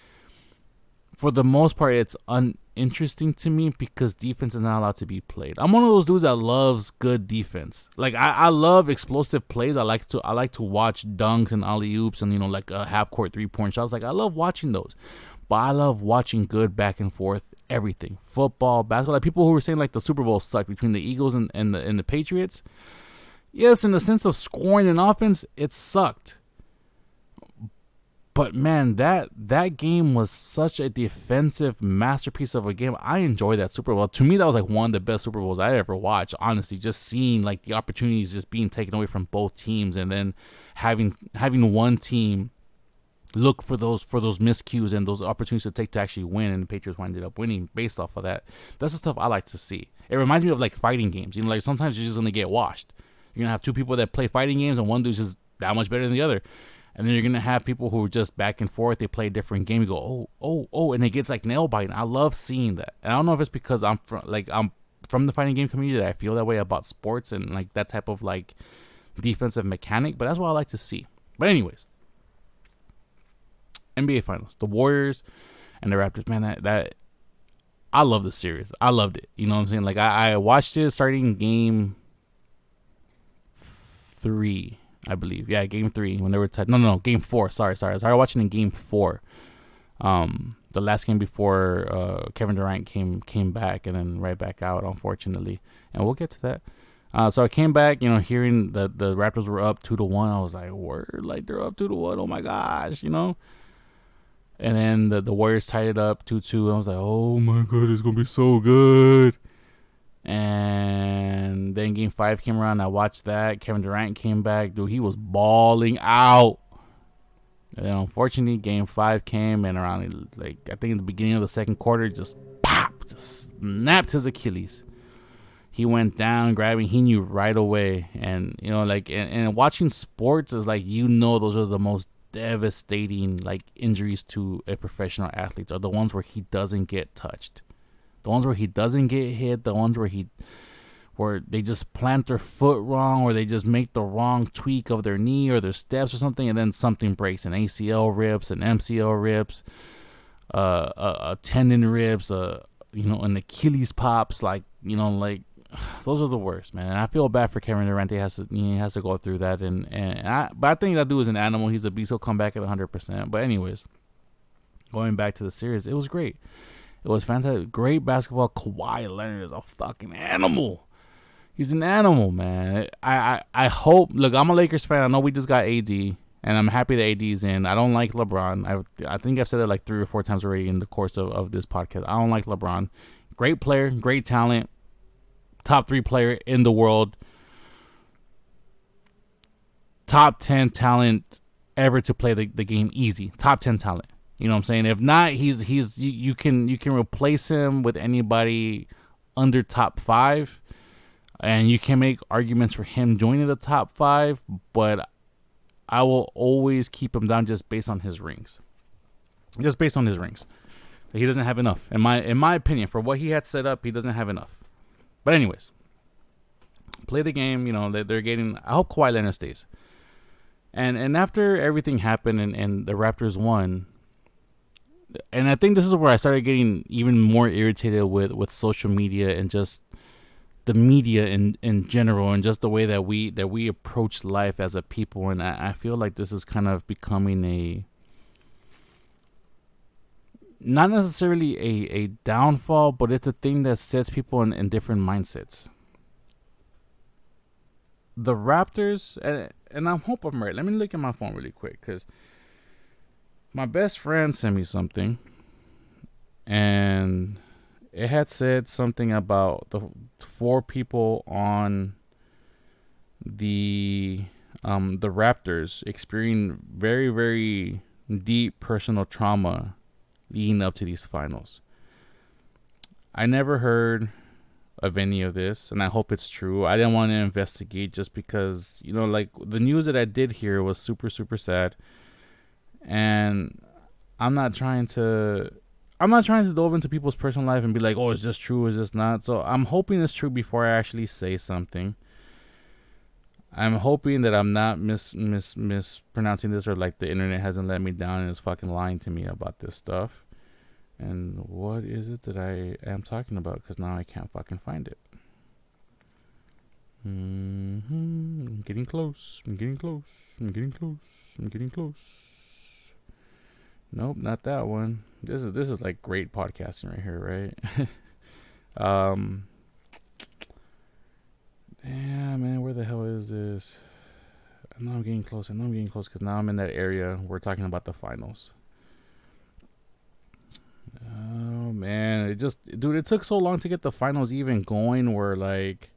for the most part, it's uninteresting to me because defense is not allowed to be played. I'm one of those dudes that loves good defense. Like, I love explosive plays. I like to watch dunks and alley oops and like a half court 3-point shots. Like, I love watching those, but I love watching good back and forth everything. Football, basketball. Like, people who were saying like the Super Bowl sucked between the Eagles and the Patriots. Yes, in the sense of scoring and offense, it sucked. But man, that game was such a defensive masterpiece of a game. I enjoyed that Super Bowl. To me, that was like one of the best Super Bowls I ever watched. Honestly, just seeing like the opportunities just being taken away from both teams, and then having one team look for those miscues and those opportunities to take to actually win, and the Patriots ended up winning based off of that. That's the stuff I like to see. It reminds me of like fighting games. Like, sometimes you're just gonna get washed. You're gonna have two people that play fighting games, and one dude's just that much better than the other. And then you're going to have people who are just back and forth. They play a different game. You go, oh, and it gets like nail biting. I love seeing that. And I don't know if it's because I'm from the fighting game community that I feel that way about sports and like that type of like defensive mechanic. But that's what I like to see. But anyways, NBA Finals, the Warriors and the Raptors. Man, that I love the series. I loved it. You know what I'm saying? Like, I watched it starting game 3. I believe. Yeah, game 3 when they were tied. No, game 4. Sorry. I started watching in game 4. The last game before Kevin Durant came back and then right back out, unfortunately. And we'll get to that. So I came back, hearing that the Raptors were up 2-1. I was like, word, like they're up 2-1. Oh my gosh, And then the Warriors tied it up 2-2. I was like, oh my god, it's gonna be so good. And then game 5 came around. I watched that. Kevin Durant came back. Dude, he was balling out. And then unfortunately, game 5 came, and around like I think in the beginning of the second quarter, just snapped his Achilles. He went down, grabbing. He knew right away. And and watching sports is like those are the most devastating like injuries to a professional athlete are the ones where he doesn't get touched. The ones where he doesn't get hit, the ones where they just plant their foot wrong, or they just make the wrong tweak of their knee or their steps or something, and then something breaks. An ACL rips, an MCL rips, a tendon rips, an Achilles pops. Like those are the worst, man. And I feel bad for Kevin Durant. He has to go through that, but I think that dude is an animal. He's a beast. He'll come back at 100%. But anyways, going back to the series, it was great. It was fantastic. Great basketball. Kawhi Leonard is a fucking animal. He's an animal, man. I hope. Look, I'm a Lakers fan. I know we just got AD, and I'm happy that AD's in. I don't like LeBron. I think I've said that like 3 or 4 times already in the course of this podcast. I don't like LeBron. Great player, great talent, top 3 player in the world, top 10 talent ever to play the game easy. Top 10 talent. You know what I'm saying? If not, you can replace him with anybody under top 5, and you can make arguments for him joining the top 5. But I will always keep him down just based on his rings. Just based on his rings, he doesn't have enough. In my opinion, for what he had set up, he doesn't have enough. But anyways, play the game. They're getting. I hope Kawhi Leonard stays. And after everything happened and the Raptors won. And I think this is where I started getting even more irritated with social media and just the media in general, and just the way that we approach life as a people. And I feel like this is kind of becoming not necessarily a downfall, but it's a thing that sets people in different mindsets. the Raptors, and I hope I'm right. Let me look at my phone really quick because my best friend sent me something, and it had said something about the 4 people on the Raptors experiencing very, very deep personal trauma leading up to these finals. I never heard of any of this, and I hope it's true. I didn't want to investigate just because, like the news that I did hear was super, super sad, and I'm not trying to. I'm not trying to delve into people's personal life and be like, "Oh, is this true? Is this not?" So I'm hoping it's true before I actually say something. I'm hoping that I'm not mispronouncing this, or like the internet hasn't let me down and is fucking lying to me about this stuff. And what is it that I am talking about? Because now I can't fucking find it. I'm getting close. I'm getting close. I'm getting close. I'm getting close. Nope, not that one. This is like great podcasting right here, right? Yeah, man, where the hell is this? I know I'm getting close. I know I'm getting close because now I'm in that area. We're talking about the finals. Oh man, it took so long to get the finals even going. Where like,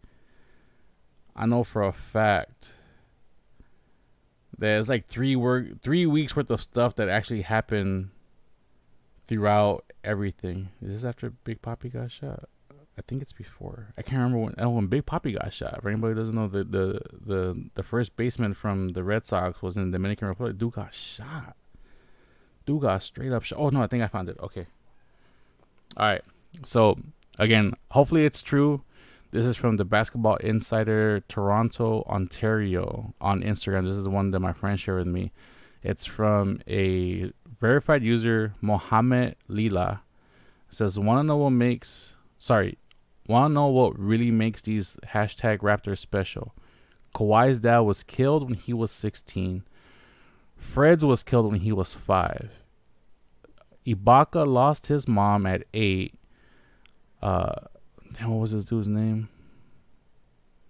I know for a fact there's like 3 weeks worth of stuff that actually happened throughout everything. Is this after Big Papi got shot? I think it's before. I can't remember when Big Papi got shot. If anybody doesn't know, the first baseman from the Red Sox was in the Dominican Republic. Dude got shot. Dude got straight up shot. Oh no, I think I found it. Okay. All right. So again, hopefully it's true. This is from the Basketball Insider Toronto, Ontario on Instagram. This is the one that my friend shared with me. It's from a verified user, Mohammed Lila. It says, want to know what really makes these hashtag Raptors special? Kawhi's dad was killed when he was 16. Fred's was killed when he was 5. Ibaka lost his mom at 8. What was this dude's name?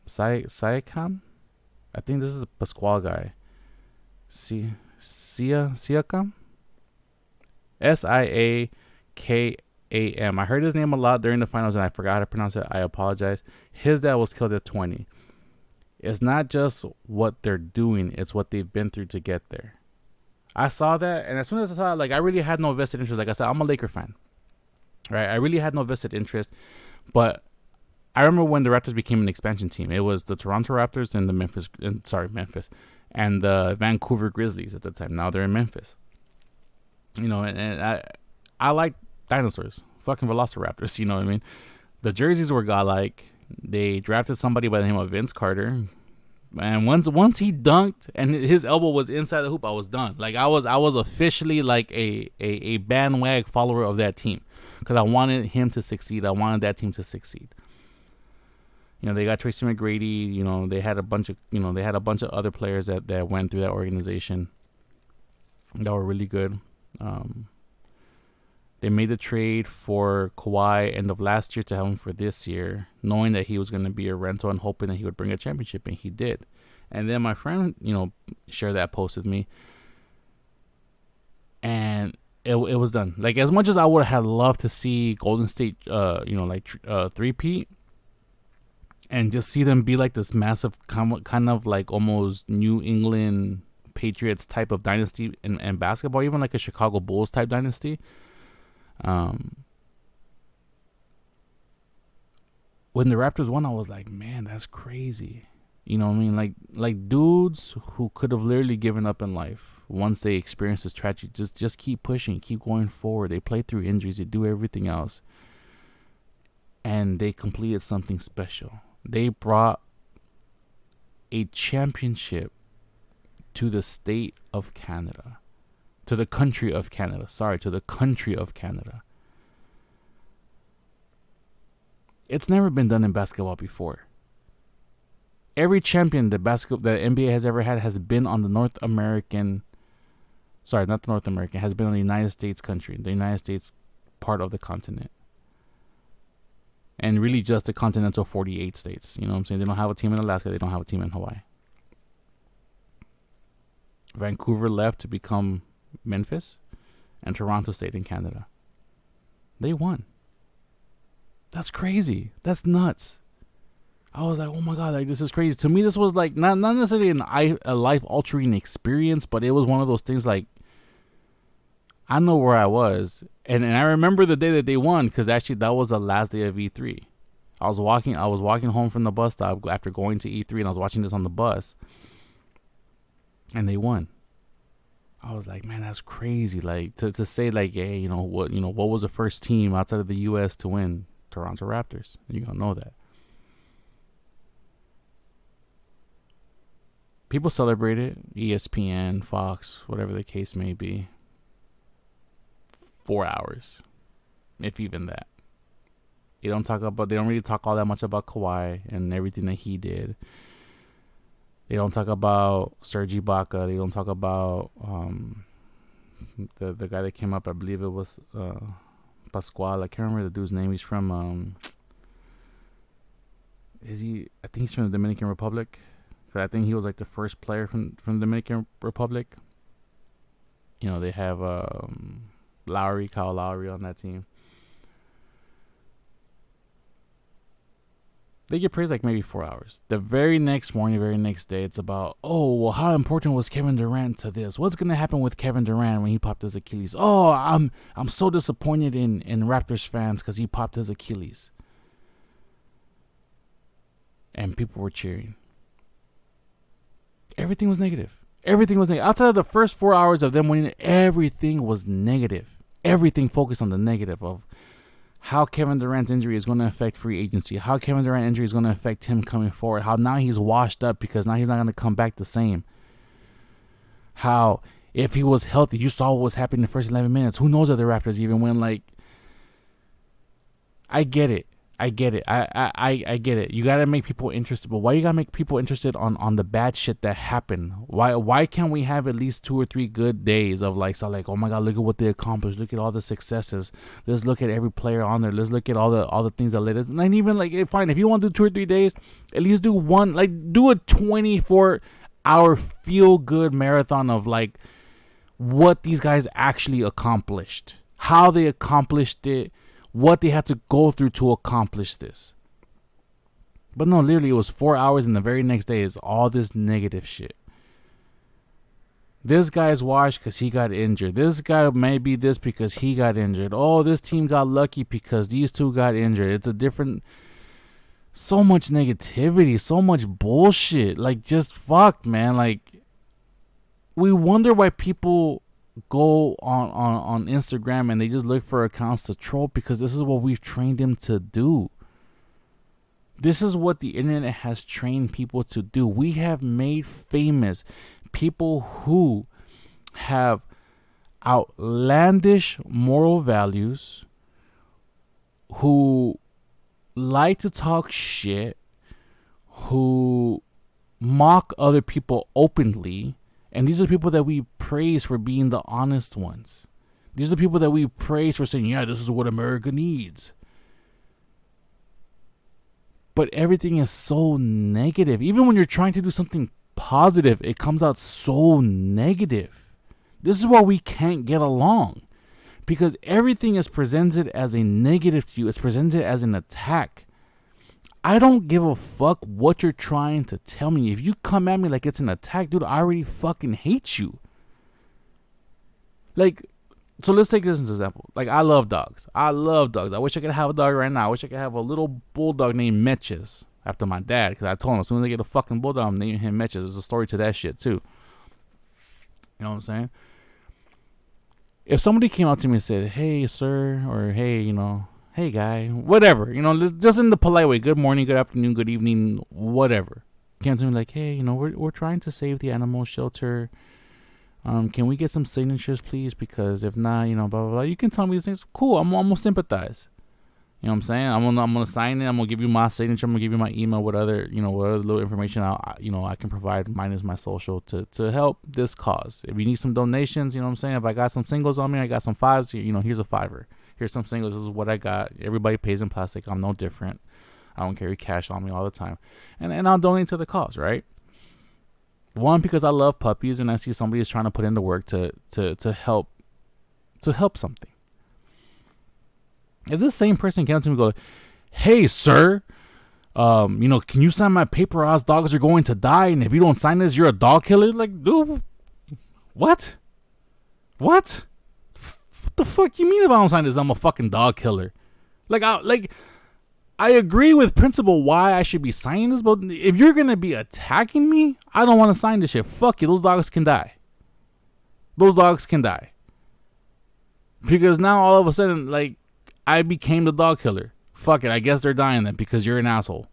Siakam? I think this is a Pasquale guy. Siakam? Siakam. I heard his name a lot during the finals and I forgot how to pronounce it. I apologize. His dad was killed at 20. It's not just what they're doing, it's what they've been through to get there. I saw that, and as soon as I saw it, like, I really had no vested interest. Like I said, I'm a Laker fan, right? I really had no vested interest, but I remember when the Raptors became an expansion team. It was the Toronto Raptors and the Memphis, and the Vancouver Grizzlies at the time. Now they're in Memphis. And I like dinosaurs, fucking Velociraptors. You know what I mean? The jerseys were godlike. They drafted somebody by the name of Vince Carter. And once he dunked and his elbow was inside the hoop, I was done. Like I was officially like a bandwagon follower of that team because I wanted him to succeed. I wanted that team to succeed. They got Tracy McGrady. They had a bunch of other players that went through that organization that were really good. They made the trade for Kawhi end of last year to have him for this year, knowing that he was going to be a rental and hoping that he would bring a championship, and he did. And then my friend, shared that post with me, and it was done. Like, as much as I would have loved to see Golden State, three-peat, and just see them be like this massive kind of like almost New England Patriots type of dynasty in basketball, even like a Chicago Bulls type dynasty. When the Raptors won, I was like, man, that's crazy. You know what I mean? Like dudes who could have literally given up in life once they experienced this tragedy, just keep pushing, keep going forward. They play through injuries, they do everything else, and they completed something special. They brought a championship to the state of Canada. To the country of Canada. It's never been done in basketball before. Every champion the NBA has ever had has been on the North American. Sorry, not the North American. Has been on the United States country, the United States part of the continent. And really just the continental 48 states. You know what I'm saying? They don't have a team in Alaska. They don't have a team in Hawaii. Vancouver left to become Memphis, and Toronto stayed in Canada. They won. That's crazy. That's nuts. I was like, oh my God, like this is crazy. To me, this was like not necessarily a life altering experience, but it was one of those things like, I know where I was. And I remember the day that they won, because actually that was the last day of E3. I was walking home from the bus stop after going to E3, and I was watching this on the bus. And they won. I was like, man, that's crazy. Like to say like, hey, what was the first team outside of the US to win? Toronto Raptors. You don't know that. People celebrate it. ESPN, Fox, whatever the case may be. 4 hours, if even that. They don't really talk all that much about Kawhi and everything that he did. They don't talk about Serge Ibaka. They don't talk about the guy that came up. I believe it was Pasquale. I can't remember the dude's name. He's from I think he's from the Dominican Republic. I think he was like the first player from the Dominican Republic. They have Kyle Lowry on that team. They get praised like maybe 4 hours. The very next morning, very next day, it's about, oh, well, how important was Kevin Durant to this? What's going to happen with Kevin Durant when he popped his Achilles? Oh, I'm so disappointed in Raptors fans because he popped his Achilles. And people were cheering. Everything was negative. Everything was negative. Outside of the first 4 hours of them winning, everything was negative. Everything focused on the negative of how Kevin Durant's injury is going to affect free agency, how Kevin Durant's injury is going to affect him coming forward, how now he's washed up because now he's not going to come back the same. How if he was healthy, you saw what was happening in the first 11 minutes. Who knows if the Raptors even win? Like, I get it. I get it. You gotta make people interested, but why you gotta make people interested on the bad shit that happened? Why can't we have at least 2 or 3 good days of like oh my God, look at what they accomplished, look at all the successes, let's look at every player on there, let's look at all the things that led it. And even like, fine, if you want to do 2 or 3 days, at least do one, like do a 24-hour feel good marathon of like what these guys actually accomplished, how they accomplished it, what they had to go through to accomplish this. But no, literally it was 4 hours, and the very next day is all this negative shit. This guy's washed because he got injured. This guy may be this because he got injured. Oh, this team got lucky because these two got injured. It's a different... So much negativity, so much bullshit. Like, just fuck, man. Like, we wonder why people go on Instagram and they just look for accounts to troll, because this is what we've trained them to do. This is what the internet has trained people to do. We have made famous people who have outlandish moral values, who like to talk shit, who mock other people openly. And these are people that we praise for being the honest ones. These are the people that we praise for saying, yeah, this is what America needs. But everything is so negative. Even when you're trying to do something positive, it comes out so negative. This is why we can't get along. Because everything is presented as a negative to you. It's presented as an attack. I don't give a fuck what you're trying to tell me. If you come at me like it's an attack, dude, I already fucking hate you. Like, so let's take this as an example. Like, I love dogs. I wish I could have a dog right now. I wish I could have a little bulldog named Metches after my dad. Because I told him as soon as I get a fucking bulldog, I'm naming him Metches. There's a story to that shit, too. You know what I'm saying? If somebody came out to me and said, hey, sir, or hey, hey guy, whatever, just in the polite way, good morning, good afternoon, good evening, whatever, came to me like, hey, we're trying to save the animal shelter, can we get some signatures, please, because if not, blah blah blah, you can tell me these things, cool, I'm gonna sympathize, you know what I'm saying, I'm gonna sign it, I'm gonna give you my signature, I'm gonna give you my email, what other little information I can provide, minus my social, to help this cause. If you need some donations, you know what I'm saying, if I got some singles on me, I got some fives, here's a $5. Here's some singles. This is what I got. Everybody pays in plastic. I'm no different. I don't carry cash on me all the time. And I'll donate to the cause, right? One, because I love puppies and I see somebody is trying to put in the work to help something. If this same person came up to me and go, hey, sir, can you sign my paper or else dogs are going to die? And if you don't sign this, you're a dog killer. Like, dude, what? What the fuck you mean if I don't sign this, I'm a fucking dog killer? I agree with principle why I should be signing this, but if you're going to be attacking me, I don't want to sign this shit. Fuck you. Those dogs can die. Those dogs can die. Because now all of a sudden, like, I became the dog killer. Fuck it. I guess they're dying then because you're an asshole.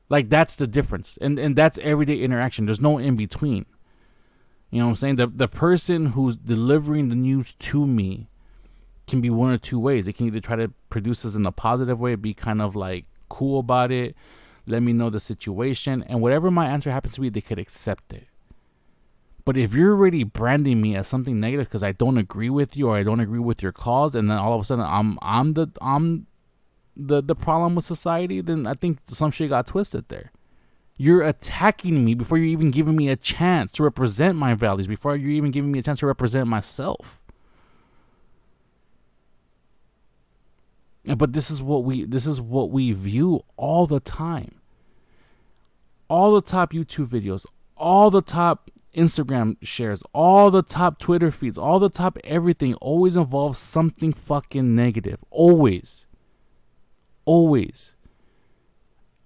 Like, that's the difference. And that's everyday interaction. There's no in between. You know what I'm saying? The person who's delivering the news to me can be one or two ways. They can either try to produce this in a positive way, be kind of like cool about it, let me know the situation, and whatever my answer happens to be, they could accept it. But if you're already branding me as something negative because I don't agree with you or I don't agree with your cause, and then all of a sudden I'm the problem with society, then I think some shit got twisted there. You're attacking me before you're even giving me a chance to represent my values, before you're even giving me a chance to represent myself. But this is what we view all the time. All the top YouTube videos, all the top Instagram shares, all the top Twitter feeds, all the top everything always involves something fucking negative. Always. Always.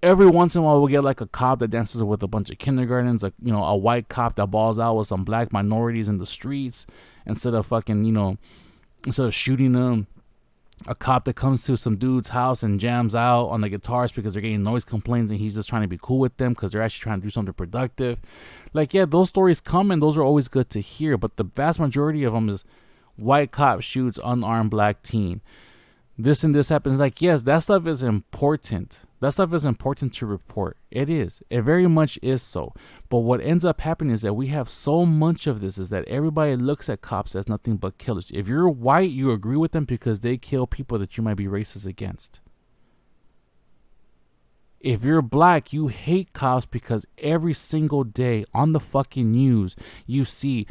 Every once in a while we'll get like a cop that dances with a bunch of kindergartens, like, a white cop that balls out with some black minorities in the streets instead of shooting them. A cop that comes to some dude's house and jams out on the guitars because they're getting noise complaints and he's just trying to be cool with them because they're actually trying to do something productive. Like, yeah, those stories come and those are always good to hear, but the vast majority of them is white cop shoots unarmed black teen. This and this happens. Like, yes, that stuff is important. That stuff is important to report. It is. It very much is so. But what ends up happening is that we have so much of this is that everybody looks at cops as nothing but killers. If you're white, you agree with them because they kill people that you might be racist against. If you're black, you hate cops because every single day on the fucking news, you see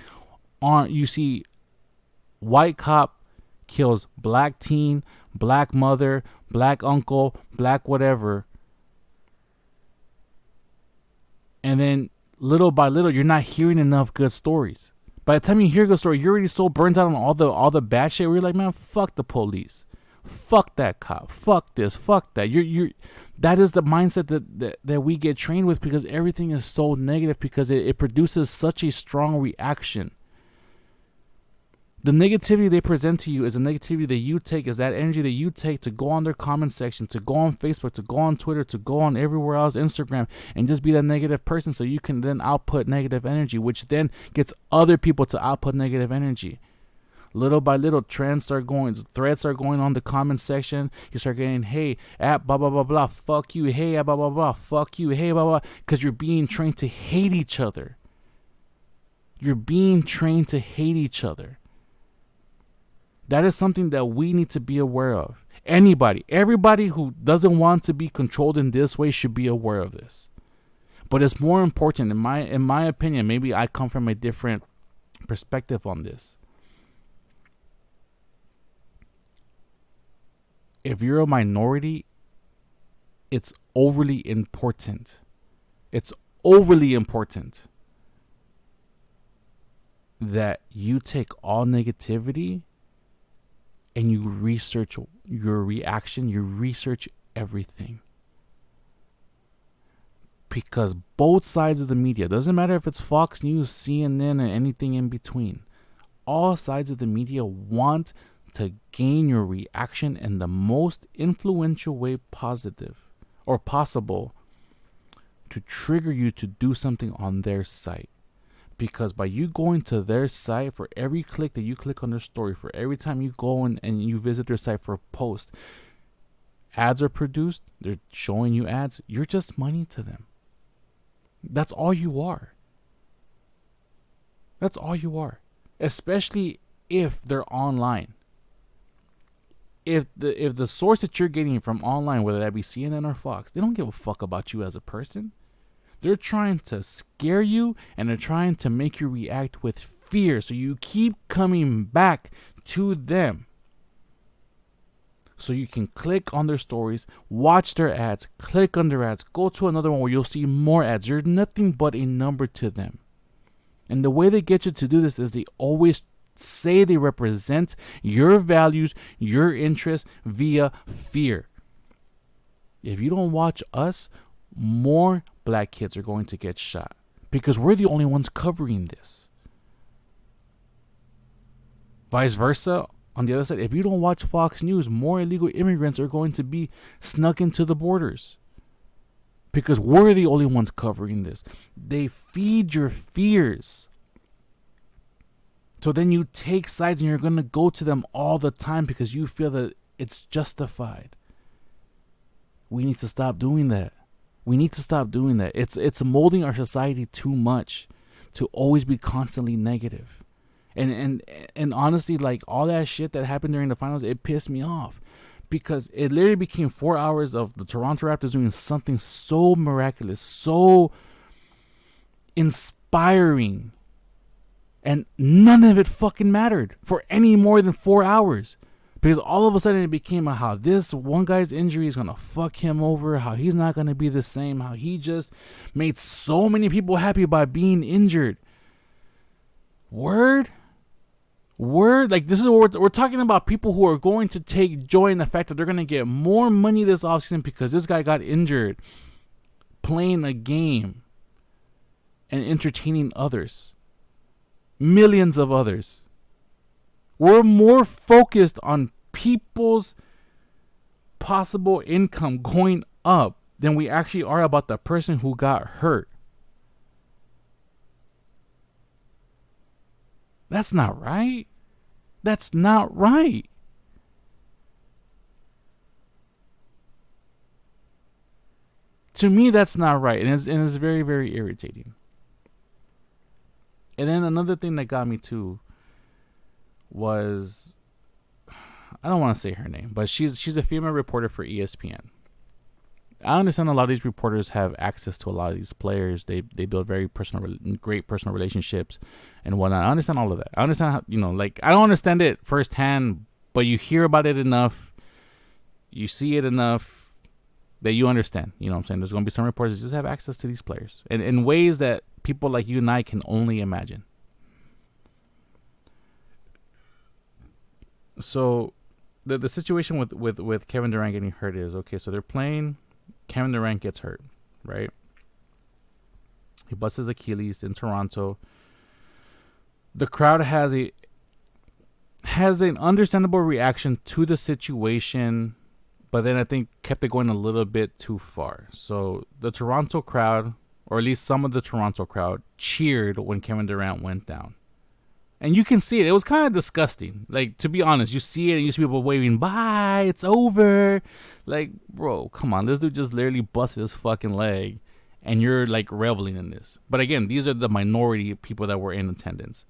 white cop kills black teen, black mother, black uncle, black whatever. And then little by little, you're not hearing enough good stories. By the time you hear a good story, you're already so burnt out on all the bad shit where you're like, man, fuck the police. Fuck that cop. Fuck this. Fuck that. That is the mindset that we get trained with because everything is so negative because it produces such a strong reaction. The negativity they present to you is the negativity that you take, is that energy that you take to go on their comment section, to go on Facebook, to go on Twitter, to go on everywhere else, Instagram, and just be that negative person so you can then output negative energy, which then gets other people to output negative energy. Little by little, threads are going on the comment section. You start getting, hey, at blah, blah, blah, blah, fuck you, hey, at blah, blah, blah, fuck you, hey, blah, blah, because you're being trained to hate each other. You're being trained to hate each other. That is something that we need to be aware of. Everybody who doesn't want to be controlled in this way should be aware of this. But it's more important, in my opinion, maybe I come from a different perspective on this. If you're a minority, it's overly important. It's overly important that you take all negativity and you research your reaction, you research everything. Because both sides of the media, doesn't matter if it's Fox News, CNN, and anything in between, all sides of the media want to gain your reaction in the most influential way positive or possible to trigger you to do something on their site. Because by you going to their site, for every click that you click on their story, for every time you go and you visit their site for a post, ads are produced, they're showing you ads, you're just money to them. That's all you are. That's all you are. Especially if they're online. if the source that you're getting from online, whether that be CNN or Fox, they don't give a fuck about you as a person. They're trying to scare you, and they're trying to make you react with fear, so you keep coming back to them. So you can click on their stories, watch their ads, click on their ads, go to another one where you'll see more ads. You're nothing but a number to them. And the way they get you to do this is they always say they represent your values, your interests via fear. If you don't watch us, more black kids are going to get shot because we're the only ones covering this. Vice versa, on the other side, if you don't watch Fox News, more illegal immigrants are going to be snuck into the borders because we're the only ones covering this. They feed your fears. So then you take sides and you're going to go to them all the time because you feel that it's justified. We need to stop doing that. It's molding our society too much to always be constantly negative. And honestly, like all that shit that happened during the finals, it pissed me off because it literally became 4 hours of the Toronto Raptors doing something so miraculous, so inspiring, and none of it fucking mattered for any more than 4 hours. Because all of a sudden it became how this one guy's injury is going to fuck him over, how he's not going to be the same, how he just made so many people happy by being injured. Word? Like, this is what we're talking about, people who are going to take joy in the fact that they're going to get more money this offseason because this guy got injured playing a game and entertaining others. Millions of others. We're more focused on people's possible income going up than we actually are about the person who got hurt. That's not right. That's not right. To me, that's not right. And it's very, very irritating. And then another thing that got me too was, I don't want to say her name, but she's a female reporter for ESPN. I understand a lot of these reporters have access to a lot of these players. They build very great personal relationships and whatnot. I understand all of that. I understand how, like, I don't understand it firsthand, but you hear about it enough, you see it enough that you understand. You know what I'm saying? There's going to be some reporters that just have access to these players in ways that people like you and I can only imagine. So the situation with Kevin Durant getting hurt is, okay, so they're playing, Kevin Durant gets hurt, right? He busts his Achilles in Toronto. The crowd has an understandable reaction to the situation, but then I think kept it going a little bit too far. So the Toronto crowd, or at least some of the Toronto crowd, cheered when Kevin Durant went down. And you can see it. It was kind of disgusting. Like, to be honest, you see it and you see people waving, bye, it's over. Like, bro, come on. This dude just literally busted his fucking leg and you're, like, reveling in this. But again, these are the minority of people that were in attendance.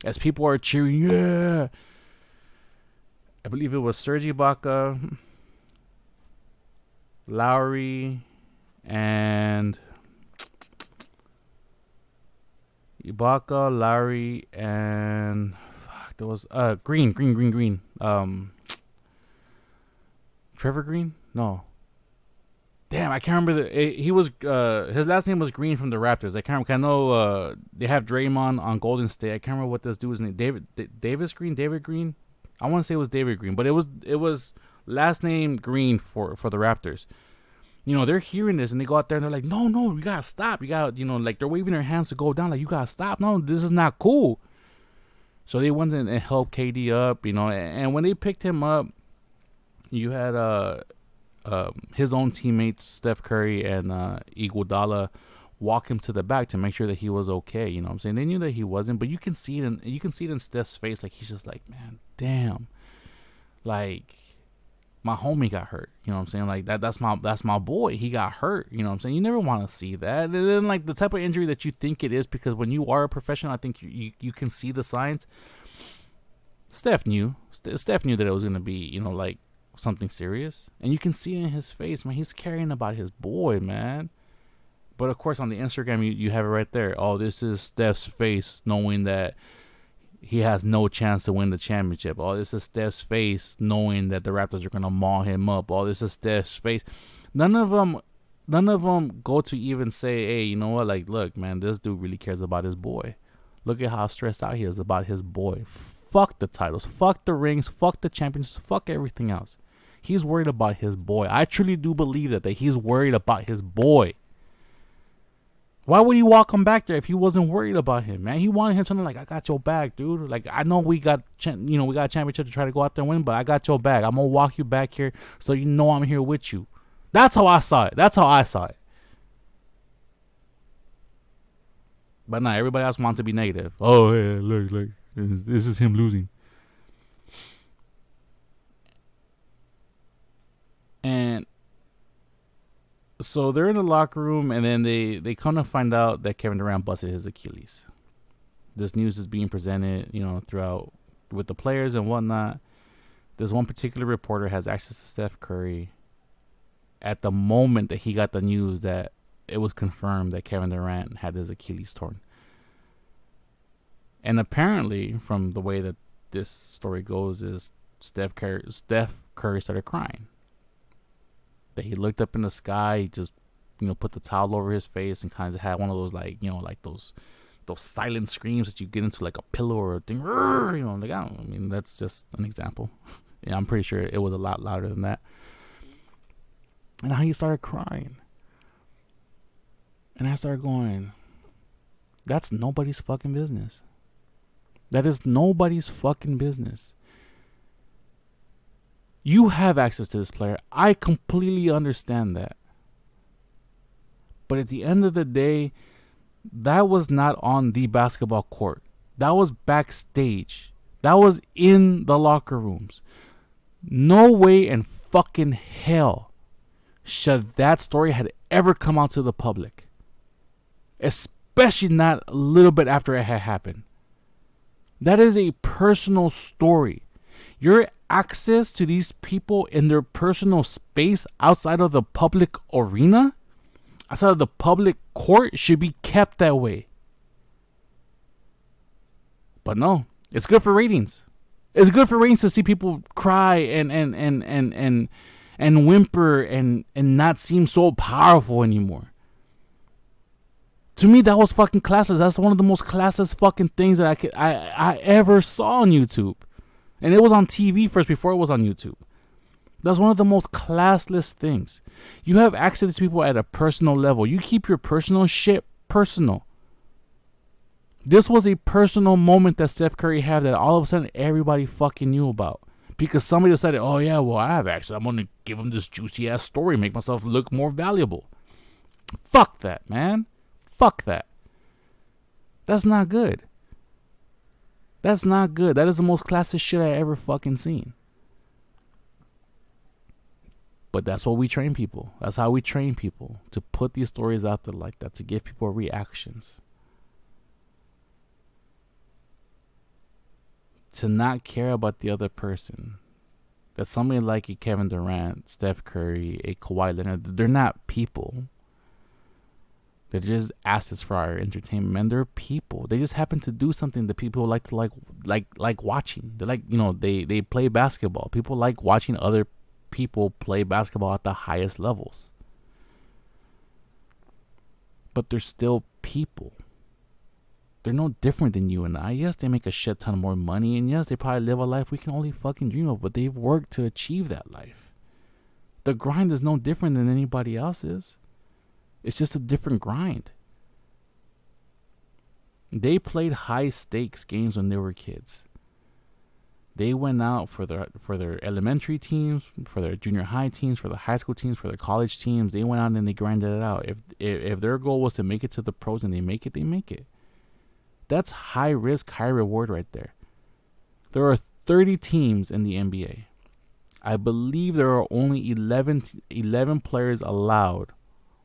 As people are cheering, yeah. I believe it was Serge Ibaka, Lowry, and there was Green. Trevor Green? No. Damn, I can't remember he was his last name was Green from the Raptors. I know they have Draymond on Golden State. I can't remember what this dude's name. David Green. I want to say it was David Green, but it was last name Green for the Raptors. They're hearing this and they go out there and they're like, no, you gotta stop. You gotta, like they're waving their hands to go down. Like, you gotta stop. No, this is not cool. So they went in and helped KD up, and when they picked him up, you had his own teammates, Steph Curry and Iguodala, walk him to the back to make sure that he was okay. You know what I'm saying? They knew that he wasn't, but you can see it in Steph's face. Like, he's just like, man, damn. Like, my homie got hurt. You know what I'm saying? Like, that's my boy. He got hurt. You know what I'm saying? You never want to see that. And then, like, the type of injury that you think it is, because when you are a professional, I think you can see the signs. Steph knew. Steph knew that it was gonna be, like something serious, and you can see it in his face, man. He's caring about his boy, man. But of course, on the Instagram, you have it right there. Oh, this is Steph's face, knowing that he has no chance to win the championship. Oh, this is Steph's face, knowing that the Raptors are gonna maul him up. Oh, this is Steph's face. None of them go to even say, hey, you know what? Like, look, man, this dude really cares about his boy. Look at how stressed out he is about his boy. Fuck the titles, fuck the rings, fuck the champions, fuck everything else. He's worried about his boy. I truly do believe that he's worried about his boy. Why would he walk him back there if he wasn't worried about him, man? He wanted him to know, like, I got your back, dude. Like, I know we got a championship to try to go out there and win, but I got your back. I'm gonna walk you back here so you know I'm here with you. That's how I saw it. But nah, everybody else wants to be negative. Oh yeah, look, this is him losing. And so they're in the locker room, and then they come to find out that Kevin Durant busted his Achilles. This news is being presented, throughout with the players and whatnot. This one particular reporter has access to Steph Curry at the moment that he got the news that it was confirmed that Kevin Durant had his Achilles torn. And apparently, from the way that this story goes, is Steph Curry started crying. That he looked up in the sky, he just, put the towel over his face and kind of had one of those, like those silent screams that you get into like a pillow or a thing. That's just an example. Yeah, I'm pretty sure it was a lot louder than that. And how he started crying. And I started going, that's nobody's fucking business. That is nobody's fucking business. You have access to this player. I completely understand that. But at the end of the day, that was not on the basketball court. That was backstage. That was in the locker rooms. No way in fucking hell should that story had ever come out to the public. Especially not a little bit after it had happened. That is a personal story. Your access to these people in their personal space outside of the public arena, outside of the public court, should be kept that way. But no, it's good for ratings. It's good for ratings to see people cry and whimper and not seem so powerful anymore. To me, that was fucking classless. That's one of the most classless fucking things that I ever saw on YouTube. And it was on TV first before it was on YouTube. That's one of the most classless things. You have access to people at a personal level. You keep your personal shit personal. This was a personal moment that Steph Curry had that all of a sudden everybody fucking knew about. Because somebody decided, oh yeah, well I have access. I'm going to give him this juicy ass story, make myself look more valuable. Fuck that, man. Fuck that. That's not good. That's not good. That is the most classic shit I ever fucking seen. But that's what we train people. That's how we train people. To put these stories out there like that. To give people reactions. To not care about the other person. That somebody like a Kevin Durant, Steph Curry, a Kawhi Leonard, they're not people. They're just assets for our entertainment, man. They're people. They just happen to do something that people like to like watching. They like, they play basketball. People like watching other people play basketball at the highest levels. But they're still people. They're no different than you and I. Yes, they make a shit ton more money, and yes, they probably live a life we can only fucking dream of, but they've worked to achieve that life. The grind is no different than anybody else's. It's just a different grind. They played high stakes games when they were kids. They went out for their elementary teams, for their junior high teams, for the high school teams, for their college teams. They went out and they grinded it out. If their goal was to make it to the pros and they make it, they make it. That's high risk, high reward right there. There are 30 teams in the NBA. I believe there are only 11 players allowed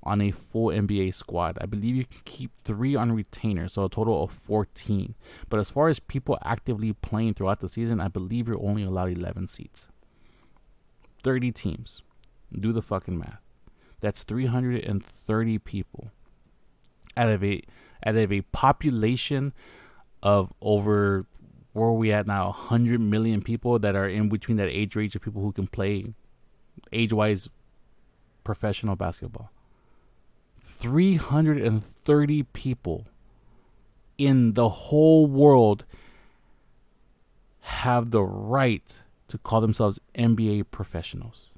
on a full NBA squad. I believe you can keep 3 on retainer, so a total of 14. But as far as people actively playing throughout the season, I believe you're only allowed 11 seats. 30 teams. Do the fucking math. That's 330 people out of a population of over, where are we at now, 100 million people that are in between that age range of people who can play age-wise professional basketball. 330 people in the whole world have the right to call themselves NBA professionals.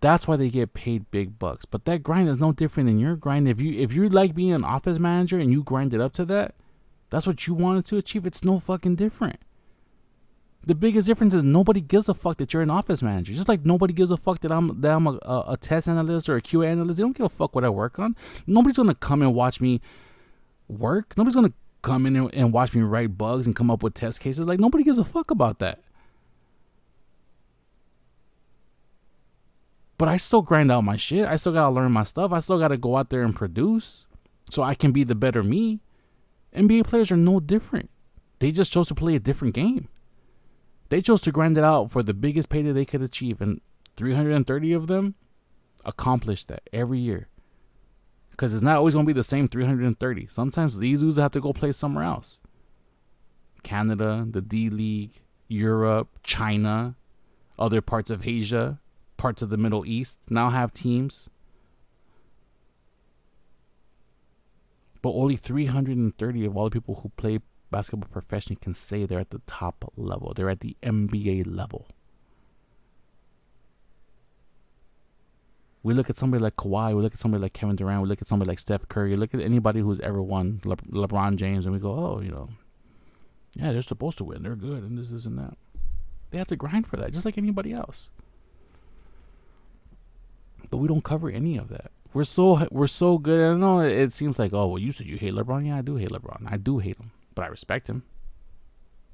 That's why they get paid big bucks. But that grind is no different than your grind. If you like being an office manager and you grind it up to that, that's what you wanted to achieve. It's no fucking different. The biggest difference is nobody gives a fuck that you're an office manager. Just like nobody gives a fuck that I'm a test analyst or a QA analyst. They don't give a fuck what I work on. Nobody's gonna come and watch me work. Nobody's gonna come in and watch me write bugs and come up with test cases. Like, nobody gives a fuck about that. But I still grind out my shit. I still gotta learn my stuff. I still gotta go out there and produce so I can be the better me. NBA players are no different. They just chose to play a different game. They chose to grind it out for the biggest pay that they could achieve, and 330 of them accomplished that every year. Because it's not always going to be the same 330. Sometimes these dudes have to go play somewhere else. Canada, the D-League, Europe, China, other parts of Asia, parts of the Middle East now have teams. But only 330 of all the people who play basketball professionally can say they're at the top level. They're at the NBA level. We look at somebody like Kawhi, we look at somebody like Kevin Durant, we look at somebody like Steph Curry, look at anybody who's ever won, LeBron James, and we go, oh, yeah, they're supposed to win. They're good, and this and that. They have to grind for that, just like anybody else. But we don't cover any of that. We're so good. I know it seems like, oh, well, you said you hate LeBron. Yeah, I do hate LeBron. I do hate him. But I respect him.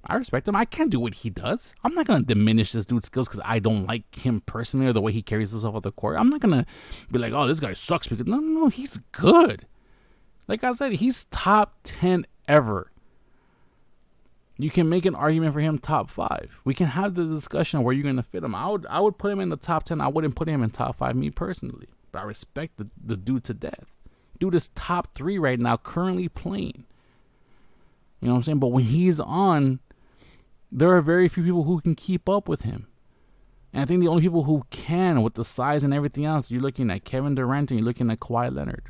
I can't do what he does. I'm not going to diminish this dude's skills because I don't like him personally or the way he carries himself on the court. I'm not going to be like, oh, this guy sucks because no, he's good. Like I said, he's top 10 ever. You can make an argument for him top 5. We can have the discussion where you're going to fit him. I would put him in the top 10. I wouldn't put him in top 5, me personally. But I respect the dude to death. Dude is top 3 right now, currently playing. You know what I'm saying? But when he's on, there are very few people who can keep up with him. And I think the only people who can, with the size and everything else, you're looking at Kevin Durant and you're looking at Kawhi Leonard.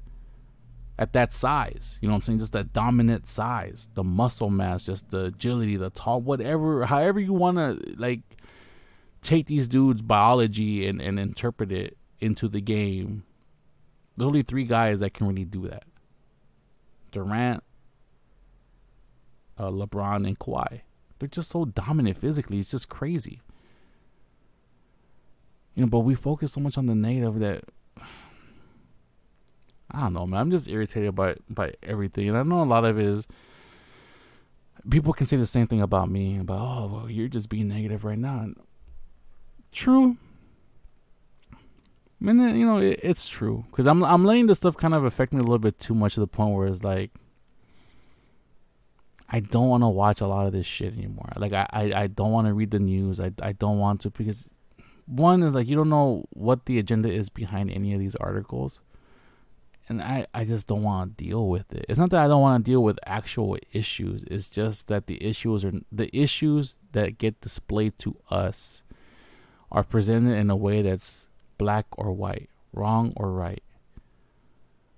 At that size, you know what I'm saying? Just that dominant size, the muscle mass, just the agility, the tall, whatever, however you want to, like, take these dudes' biology and interpret it into the game. There's only 3 guys that can really do that. Durant, LeBron, and Kawhi. They're just so dominant physically. It's just crazy. But we focus so much on the negative that, I don't know, man. I'm just irritated by everything. And I know a lot of it is, people can say the same thing about me. About, oh, well, you're just being negative right now. And true. I mean, it's true. Because I'm letting this stuff kind of affect me a little bit too much to the point where it's like, I don't want to watch a lot of this shit anymore. Like, I don't want to read the news. I don't want to, because one is like, you don't know what the agenda is behind any of these articles. And I just don't want to deal with it. It's not that I don't want to deal with actual issues. It's just that the issues that get displayed to us are presented in a way that's black or white, wrong or right.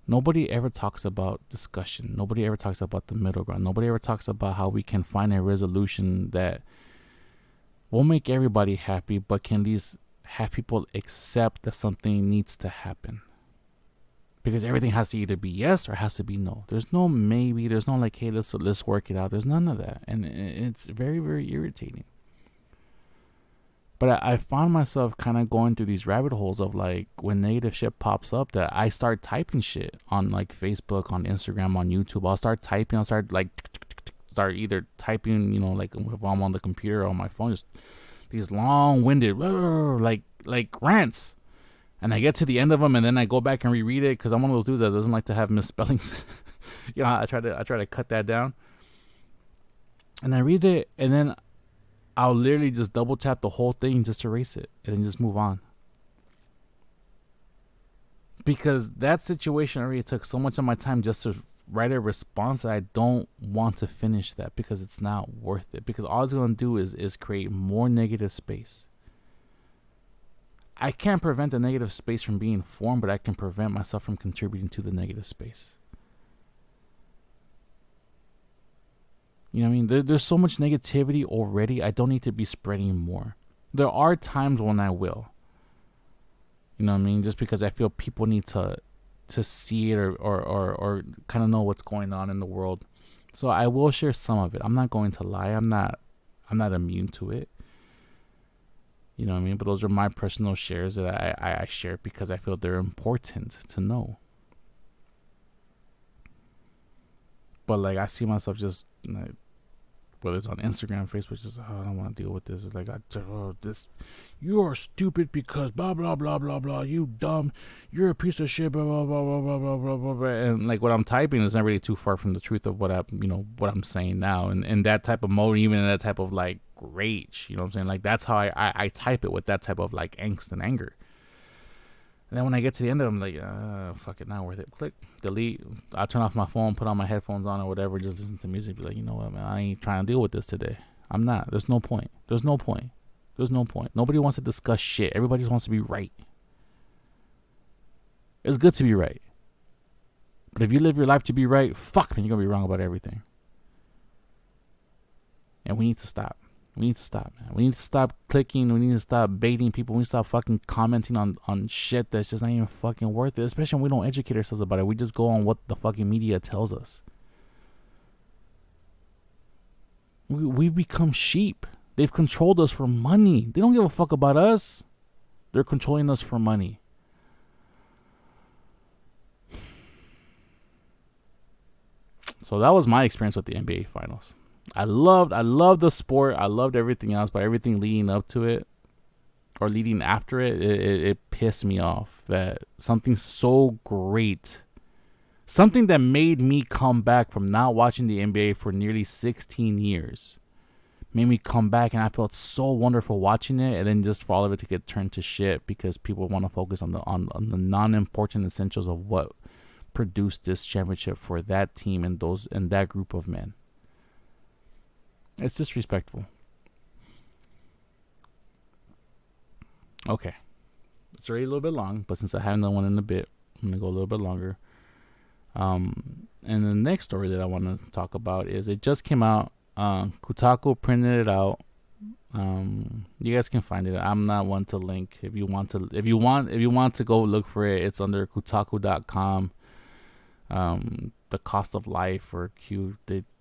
Nobody ever talks about discussion. Nobody ever talks about the middle ground. Nobody ever talks about how we can find a resolution that will make everybody happy, but can at least have people accept that something needs to happen. Because everything has to either be yes or has to be no. There's no maybe. There's no like, hey, let's work it out. There's none of that. And it's very, very irritating. But I found myself kind of going through these rabbit holes of like, when negative shit pops up, that I start typing shit on like Facebook, on Instagram, on YouTube. I'll start either typing, like if I'm on the computer or on my phone, just these long-winded like rants, and I get to the end of them, and then I go back and reread it because I'm one of those dudes that doesn't like to have misspellings. I try to cut that down, and I read it, and then I'll literally just double tap the whole thing, just erase it, and then just move on. Because that situation already took so much of my time just to write a response that I don't want to finish that, because it's not worth it. Because all it's going to do is create more negative space. I can't prevent the negative space from being formed, but I can prevent myself from contributing to the negative space. You know what I mean? There's so much negativity already. I don't need to be spreading more. There are times when I will. You know what I mean? Just because I feel people need to see it or kind of know what's going on in the world. So I will share some of it. I'm not going to lie. I'm not immune to it. You know what I mean? But those are my personal shares that I share because I feel they're important to know. But like, I see myself just like, whether it's on Instagram, Facebook, just I don't want to deal with this. It's like, this, you're stupid because blah blah blah blah blah. You dumb. You're a piece of shit. Blah blah blah blah blah blah blah blah. And like what I'm typing is not really too far from the truth of what I'm saying now. And that type of mode, even in that type of like rage, you know what I'm saying? Like that's how I type it, with that type of like angst and anger. And then when I get to the end of it, I'm like, fuck it, not worth it. Click, delete. I turn off my phone, put on my headphones on or whatever, just listen to music. Be like, you know what, man, I ain't trying to deal with this today. I'm not. There's no point. Nobody wants to discuss shit. Everybody just wants to be right. It's good to be right. But if you live your life to be right, fuck, man, you're going to be wrong about everything. And we need to stop. We need to stop, man. We need to stop clicking. We need to stop baiting people. We need to stop fucking commenting on shit that's just not even fucking worth it. Especially when we don't educate ourselves about it. We just go on what the fucking media tells us. We've become sheep. They've controlled us for money. They don't give a fuck about us. They're controlling us for money. So that was my experience with the NBA Finals. I loved the sport. I loved everything else, but everything leading up to it or leading after it pissed me off that something so great, something that made me come back from not watching the NBA for nearly 16 years, made me come back, and I felt so wonderful watching it, and then just for all of it to get turned to shit because people want to focus on the non-important essentials of what produced this championship for that team and that group of men. It's disrespectful. Okay. It's already a little bit long, but since I haven't done one in a bit, I'm going to go a little bit longer. And the next story that I want to talk about is it just came out. Kotaku printed it out. You guys can find it. I'm not one to link. If you want to go look for it, it's under kotaku.com. The cost of life or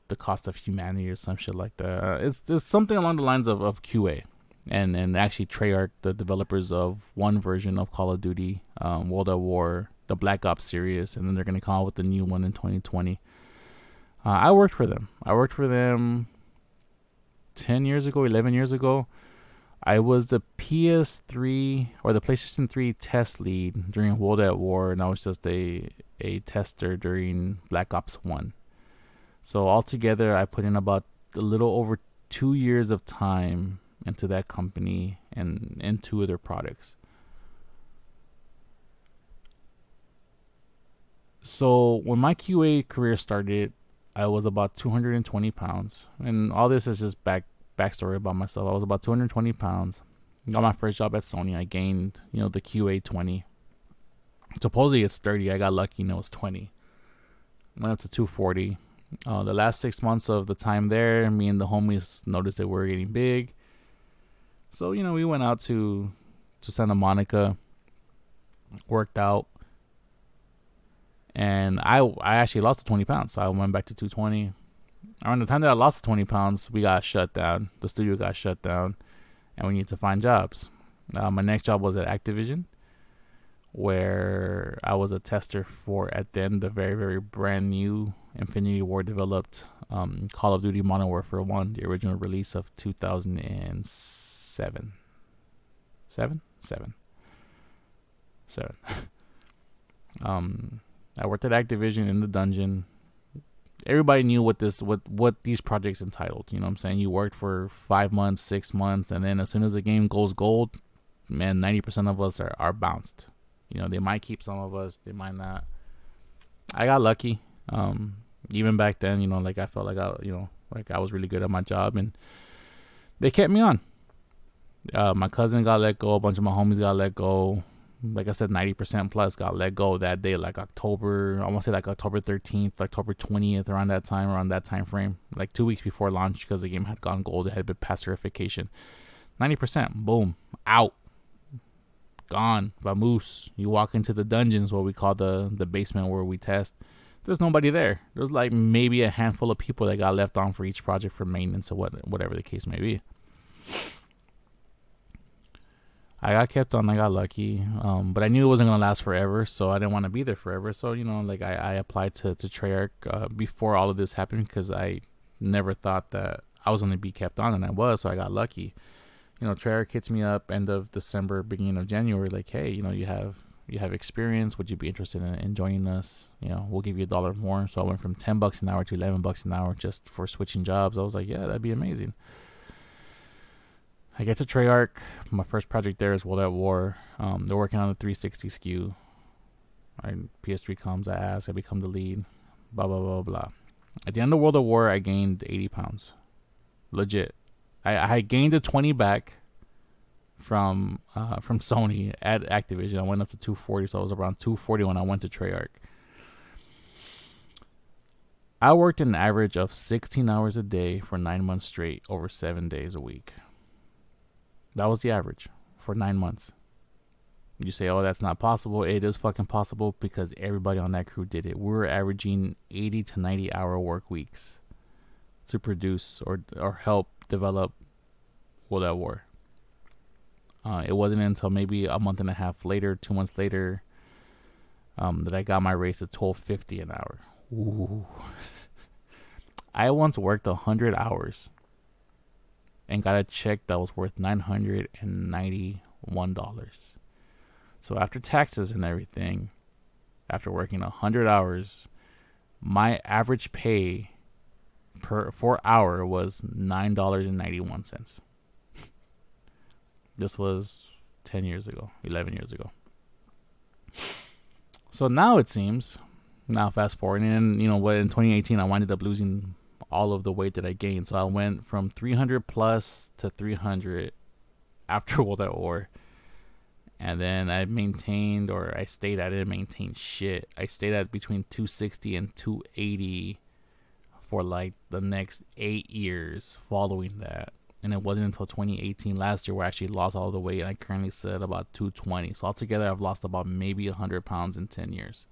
the cost of humanity or some shit like that. It's something along the lines of QA. And actually Treyarch, the developers of one version of Call of Duty, World at War, the Black Ops series, and then they're going to come out with the new one in 2020. I worked for them 10 years ago, 11 years ago. I was the PS3 or the PlayStation 3 test lead during World at War, and I was just a tester during Black Ops 1. So altogether, I put in about a little over 2 years of time into that company and 2 of their products. So when my QA career started, I was about 220 pounds. And all this is just backstory about myself. I was about 220 pounds. Got my first job at Sony. I gained, the QA 20. Supposedly it's 30. I got lucky and it was 20. Went up to 240. The last 6 months of the time there, me and the homies noticed that we were getting big. So, we went out to Santa Monica, worked out, and I actually lost the 20 pounds. So I went back to 220. Around the time that I lost the 20 pounds, we got shut down. The studio got shut down, and we needed to find jobs. My next job was at Activision, where I was a tester for, at then, the very, very brand new Infinity Ward developed Call of Duty Modern Warfare 1, the original release of 2006. 7. I worked at Activision in the dungeon. Everybody knew what these projects entitled. You know what I'm saying? You worked for 5 months, 6 months, and then as soon as the game goes gold, man, 90% of us are bounced. You know, they might keep some of us, they might not. I got lucky. Even back then, you know, like I felt like I was really good at my job, and they kept me on. My cousin got let go. A bunch of my homies got let go. Like I said, 90% plus got let go that day, like October, I want to say like October 13th, October 20th, around that time frame, like 2 weeks before launch, because the game had gone gold. It had been past certification. 90%, boom, out, gone, vamoose. You walk into the dungeons, what we call the basement where we test. There's nobody there. There's like maybe a handful of people that got left on for each project for maintenance or whatever the case may be. I got kept on. I got lucky, but I knew it wasn't gonna last forever, so I didn't want to be there forever. So you know, like I applied to Treyarch before all of this happened, because I never thought that I was gonna be kept on, and I was. So I got lucky. You know, Treyarch hits me up end of December, beginning of January, like, hey, you know, you have experience. Would you be interested in joining us? You know, we'll give you $1 more. So I went from $10 an hour to $11 an hour just for switching jobs. I was like, yeah, that'd be amazing. I get to Treyarch. My first project there is World at War. They're working on the 360 SKU. PS3 comes, I ask, I become the lead. Blah, blah, blah, blah. At the end of World at War, I gained 80 pounds. Legit. I gained the 20 back from Sony at Activision. I went up to 240, so I was around 240 when I went to Treyarch. I worked an average of 16 hours a day for 9 months straight, over 7 days a week. That was the average for 9 months. You say, oh, that's not possible. It is fucking possible, because everybody on that crew did it. We were averaging 80 to 90 hour work weeks to produce or help develop World at War. It wasn't until maybe a month and a half later, 2 months later, that I got my raise to $12.50 an hour. Ooh. I once worked 100 hours and got a check that was worth $991. So after taxes and everything, after working 100 hours, my average pay per hour was $9.91. This was 10 years ago, 11 years ago. So now it seems, fast forward, and you know what, in 2018 I winded up losing all of the weight that I gained. So I went from 300 plus to 300 after World at War. And then I didn't maintain shit. I stayed at between 260 and 280 for like the next 8 years following that. And it wasn't until 2018, last year, where I actually lost all the weight. I currently sit at about 220. So altogether, I've lost about maybe 100 pounds in 10 years.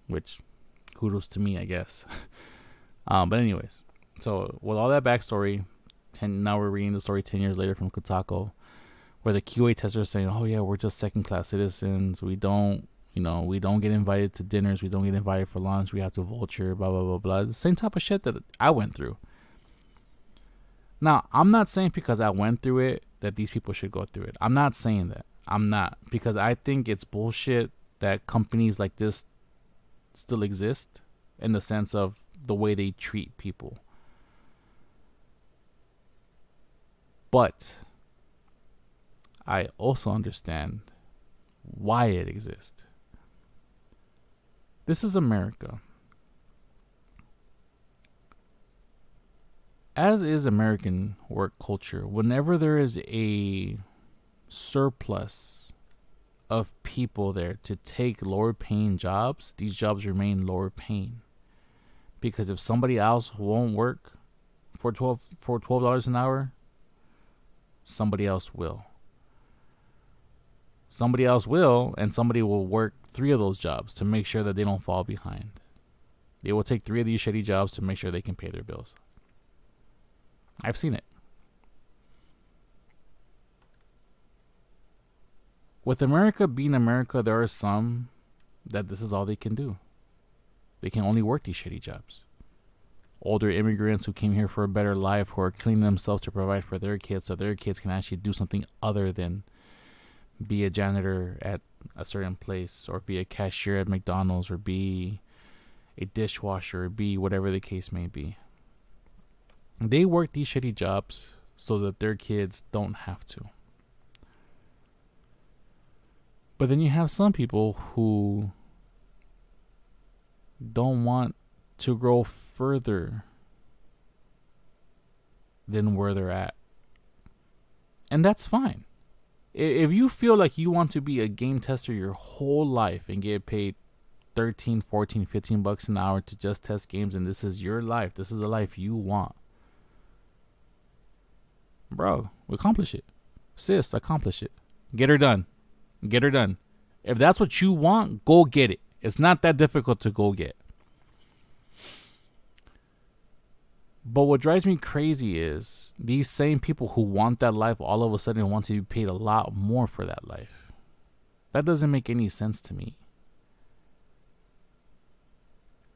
Which, kudos to me, I guess. But anyways, so with all that backstory, now we're reading the story 10 years later from Kotaku, where the QA testers are saying, oh yeah, we're just second-class citizens. We don't get invited to dinners. We don't get invited for lunch. We have to vulture, blah, blah, blah, blah. The same type of shit that I went through. Now, I'm not saying because I went through it that these people should go through it. I'm not saying that. I'm not. Because I think it's bullshit that companies like this still exist, in the sense of the way they treat people. But I also understand why it exists. This is America. As is American work culture, whenever there is a surplus of people there to take lower paying jobs, these jobs remain lower paying. Because if somebody else won't work for $12 an hour, somebody else will. Somebody else will, and somebody will work 3 of those jobs to make sure that they don't fall behind. They will take 3 of these shitty jobs to make sure they can pay their bills. I've seen it. With America being America, there are some that this is all they can do. They can only work these shitty jobs. older immigrants who came here for a better life, who are killing themselves to provide for their kids so their kids can actually do something other than be a janitor at a certain place, or be a cashier at McDonald's, or be a dishwasher, or be whatever the case may be. They work these shitty jobs so that their kids don't have to. But then you have some people who don't want to grow further than where they're at. And that's fine. If you feel like you want to be a game tester your whole life and get paid 13, 14, 15 bucks an hour to just test games, and this is your life, this is the life you want, bro, accomplish it. Sis, accomplish it. Get her done. Get her done. If that's what you want, go get it. It's not that difficult to go get. But what drives me crazy is these same people who want that life all of a sudden want to be paid a lot more for that life. That doesn't make any sense to me.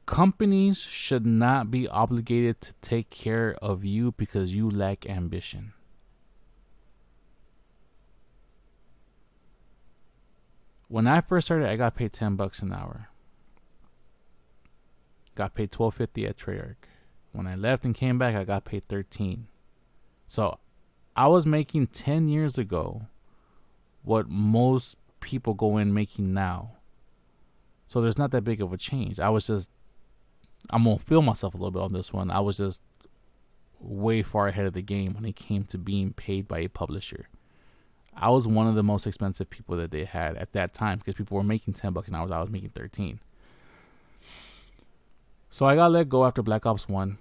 Companies should not be obligated to take care of you because you lack ambition. When I first started, I got paid $10 an hour. Got paid $12.50 at Treyarch. When I left and came back, I got paid $13. So I was making 10 years ago what most people go in making now. So there's not that big of a change. I'm going to feel myself a little bit on this one. I was just way far ahead of the game when it came to being paid by a publisher. I was one of the most expensive people that they had at that time because people were making $10 an hour. I was making 13. So I got let go after Black Ops 1,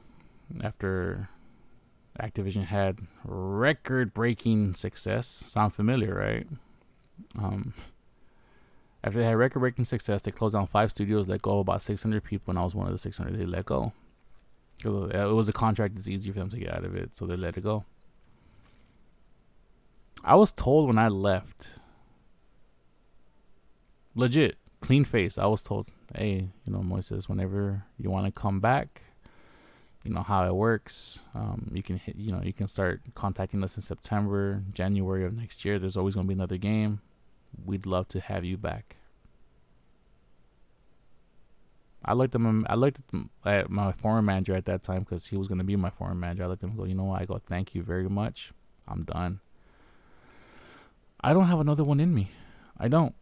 after Activision had record-breaking success. Sound familiar, right? After they had record-breaking success, they closed down 5 studios, let go of about 600 people, and I was one of the 600 they let go. It was a contract that's easier for them to get out of it, so they let it go. I was told when I left, legit, clean face, I was told, hey, Moises, whenever you want to come back, you know how it works. You can start contacting us in September, January of next year. There's always going to be another game. We'd love to have you back. I looked at my former manager at that time because he was going to be my former manager. I looked at him and go, you know what? I go, thank you very much. I'm done. I don't have another one in me. I don't.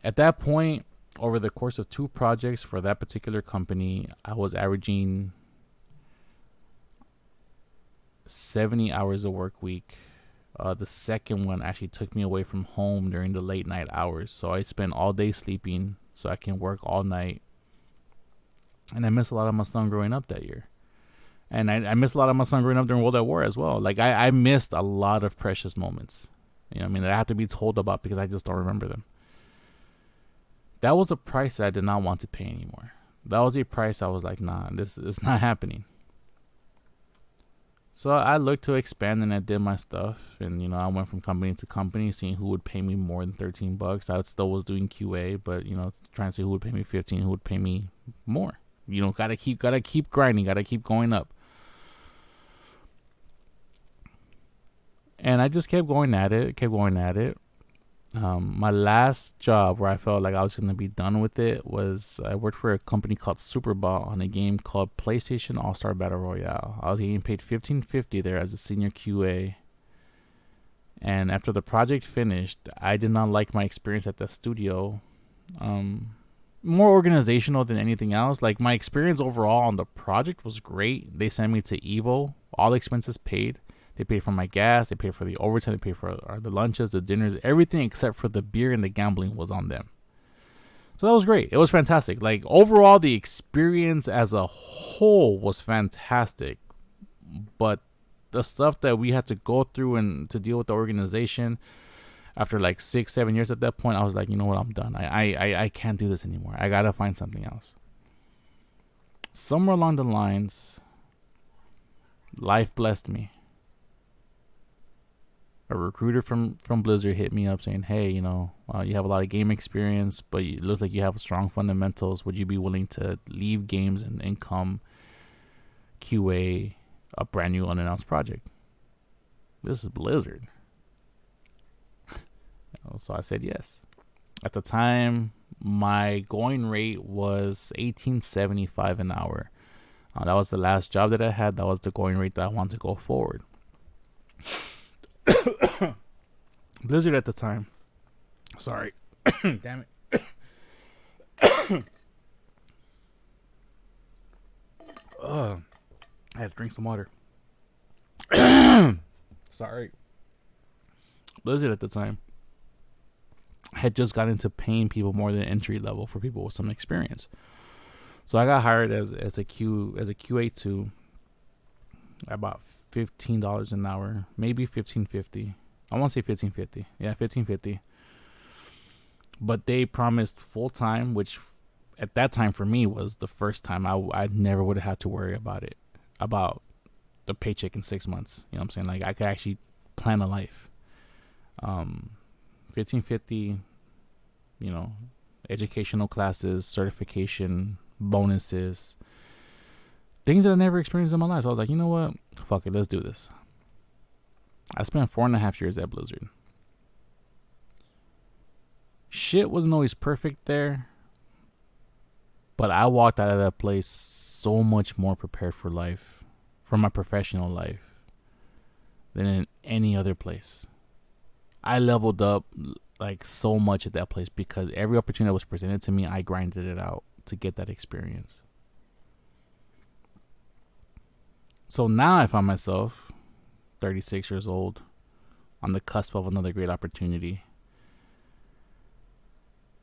At that point, over the course of 2 projects for that particular company, I was averaging 70 hours a work week. The second one actually took me away from home during the late night hours. So I spent all day sleeping so I can work all night. And I missed a lot of my son growing up that year. And I missed a lot of my son growing up during World at War as well. Like I missed a lot of precious moments. That I have to be told about because I just don't remember them. That was a price that I did not want to pay anymore. That was a price I was like, nah, this is not happening. So I looked to expand and I did my stuff. And, I went from company to company, seeing who would pay me more than $13. I still was doing QA, but, trying to see who would pay me 15, who would pay me more. Gotta keep grinding, gotta keep going up. And I just kept going at it. My last job where I felt like I was going to be done with it was I worked for a company called Superbot on a game called PlayStation All-Star Battle Royale. I was getting paid $15.50 there as a senior QA. And after the project finished, I did not like my experience at the studio. More organizational than anything else. Like, my experience overall on the project was great. They sent me to Evo, all expenses paid. They paid for my gas, they paid for the overtime, they paid for the lunches, the dinners, everything except for the beer and the gambling was on them. So that was great. It was fantastic. Like, overall, the experience as a whole was fantastic. But the stuff that we had to go through and to deal with the organization after like 6-7 years at that point, I was like, you know what, I'm done. I can't do this anymore. I gotta find something else. Somewhere along the lines, life blessed me. A recruiter from Blizzard hit me up saying, hey, you have a lot of game experience, but it looks like you have strong fundamentals. Would you be willing to leave games and come, QA a brand new unannounced project. This is Blizzard. So I said yes. At the time, my going rate was $18.75 an hour. That was the last job that I had. That was the going rate that I wanted to go forward. Blizzard at the time. Sorry. Damn it. I had to drink some water. Sorry. Blizzard at the time had just got into paying people more than entry level for people with some experience. So I got hired as a QA2 at about $15 an hour, maybe $15.50. I want to say $15.50. Yeah, $15.50. But they promised full time, which at that time for me was the first time I never would have had to worry about the paycheck in 6 months. You know what I'm saying? Like I could actually plan a life. $15.50, you know, educational classes, certification, bonuses, things that I never experienced in my life. So I was like, you know what? Fuck it, let's do this. I spent 4.5 years at Blizzard. Shit wasn't always perfect there, but I walked out of that place so much more prepared for life, for my professional life, than in any other place. I leveled up like so much at that place because every opportunity that was presented to me, I grinded it out to get that experience. So now I find myself 36 years old on the cusp of another great opportunity,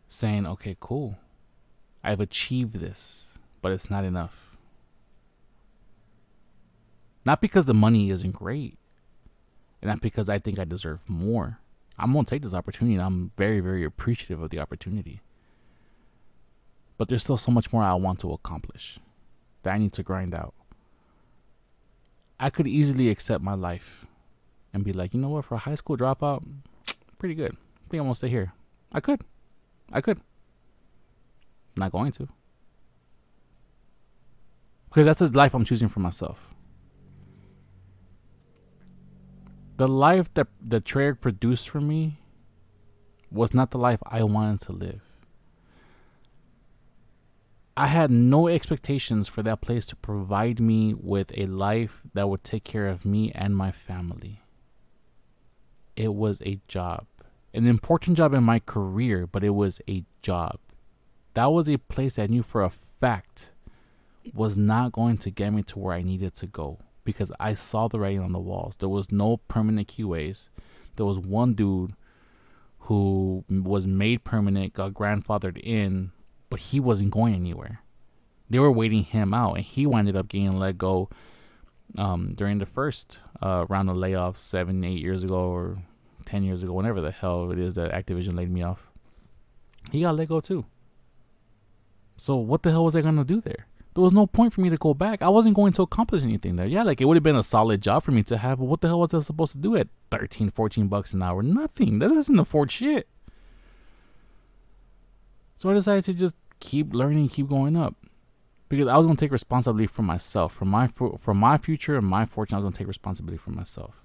saying, okay, cool, I've achieved this, but it's not enough. Not because the money isn't great, and not because I think I deserve more. I'm going to take this opportunity, and I'm very, very appreciative of the opportunity. But there's still so much more I want to accomplish that I need to grind out. I could easily accept my life and be like, you know what, for a high school dropout, pretty good. I think I'm going to stay here. I could. I'm not going to. Because that's the life I'm choosing for myself. The life that the Treyarch produced for me was not the life I wanted to live. I had no expectations for that place to provide me with a life that would take care of me and my family. It was a job. An important job in my career, but it was a job. That was a place I knew for a fact was not going to get me to where I needed to go. Because I saw the writing on the walls. There was no permanent QAs. There was one dude who was made permanent, got grandfathered in, but he wasn't going anywhere. They were waiting him out, and he ended up getting let go during the first round of layoffs 7-8 years ago or 10 years ago, whenever the hell it is that Activision laid me off. He got let go too. So what the hell was I going to do there? There was no point for me to go back. I wasn't going to accomplish anything there. Yeah, like it would have been a solid job for me to have, but what the hell was I supposed to do at $13-14 an hour? Nothing. That doesn't afford shit. So I decided to just keep learning, keep going up. Because I was going to take responsibility for myself. For my future and my fortune, I was going to take responsibility for myself.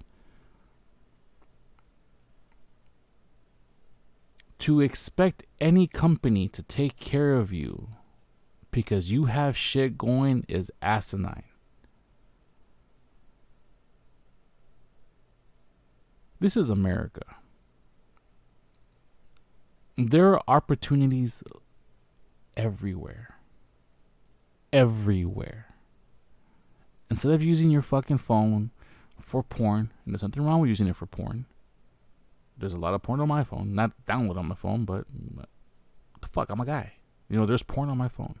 To expect any company to take care of you because you have shit going is asinine. This is America. There are opportunities everywhere. Everywhere. Instead of using your fucking phone for porn, and there's nothing wrong with using it for porn. There's a lot of porn on my phone. Not download on my phone, but the fuck, I'm a guy. You know, there's porn on my phone.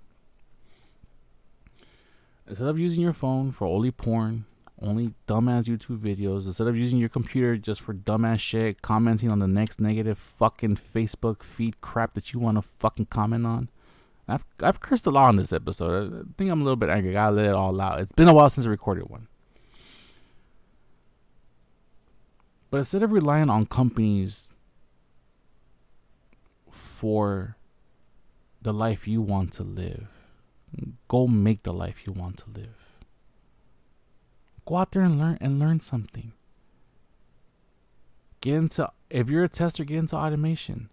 Instead of using your phone for only porn, only dumbass YouTube videos, instead of using your computer just for dumbass shit, commenting on the next negative fucking Facebook feed crap that you want to fucking comment on. I've cursed a lot on this episode. I think I'm a little bit angry. I gotta let it all out. It's been a while since I recorded one. But instead of relying on companies for the life you want to live, go make the life you want to live. Go out there and learn something. If you're a tester, get into automation.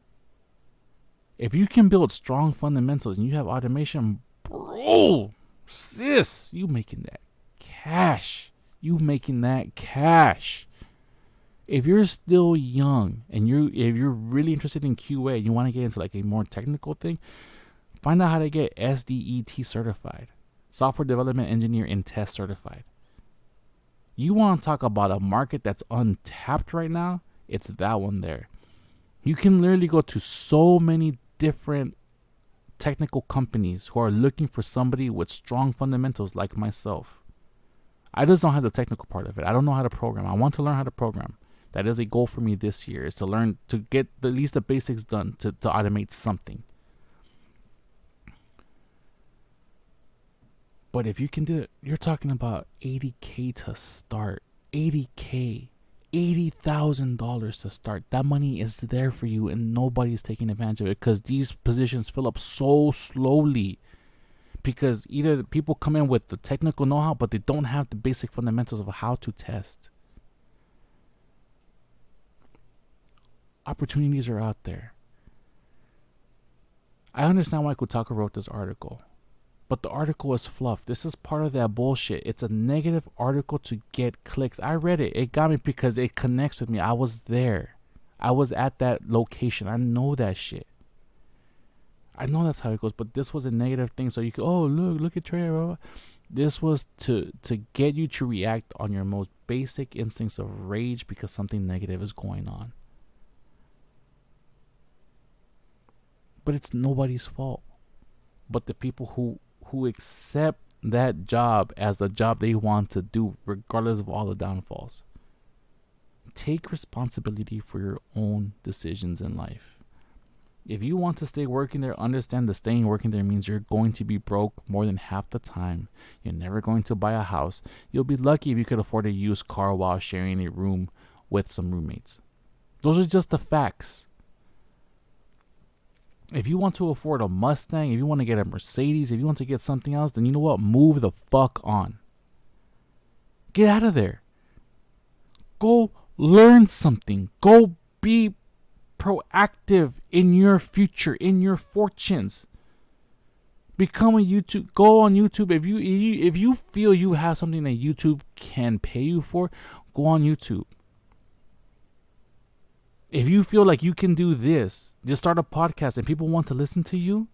If you can build strong fundamentals and you have automation, bro, sis, you making that cash. If you're still young and if you're really interested in QA and you want to get into like a more technical thing, find out how to get SDET certified, software development engineer and test certified. You want to talk about a market that's untapped right now? It's that one there. You can literally go to so many different technical companies who are looking for somebody with strong fundamentals like myself. I just don't have the technical part of it. I don't know how to program. I want to learn how to program. That is a goal for me this year, is to learn to get at least the basics done to automate something. But if you can do it, you're talking about $80K to start. $80K. $80,000 to start. That money is there for you and nobody's taking advantage of it because these positions fill up so slowly. Because either the people come in with the technical know-how, but they don't have the basic fundamentals of how to test. Opportunities are out there. I understand why Kotaku wrote this article, but the article is fluff. This is part of that bullshit. It's a negative article to get clicks. I read it. It got me because it connects with me. I was there. I was at that location. I know that shit. I know that's how it goes, but this was a negative thing. So you could, oh, look at Trey. This was to get you to react on your most basic instincts of rage because something negative is going on. But it's nobody's fault. But the people who accept that job as the job they want to do, regardless of all the downfalls. Take responsibility for your own decisions in life. If you want to stay working there, understand that staying working there means you're going to be broke more than half the time. You're never going to buy a house. You'll be lucky if you could afford a used car while sharing a room with some roommates. Those are just the facts. If you want to afford a Mustang, if you want to get a Mercedes, if you want to get something else, then you know what? Move the fuck on. Get out of there. Go learn something. Go be proactive in your future, in your fortunes. Become a YouTube. Go on YouTube. If you feel you have something that YouTube can pay you for, go on YouTube. If you feel like you can do this, just start a podcast and people want to listen to you,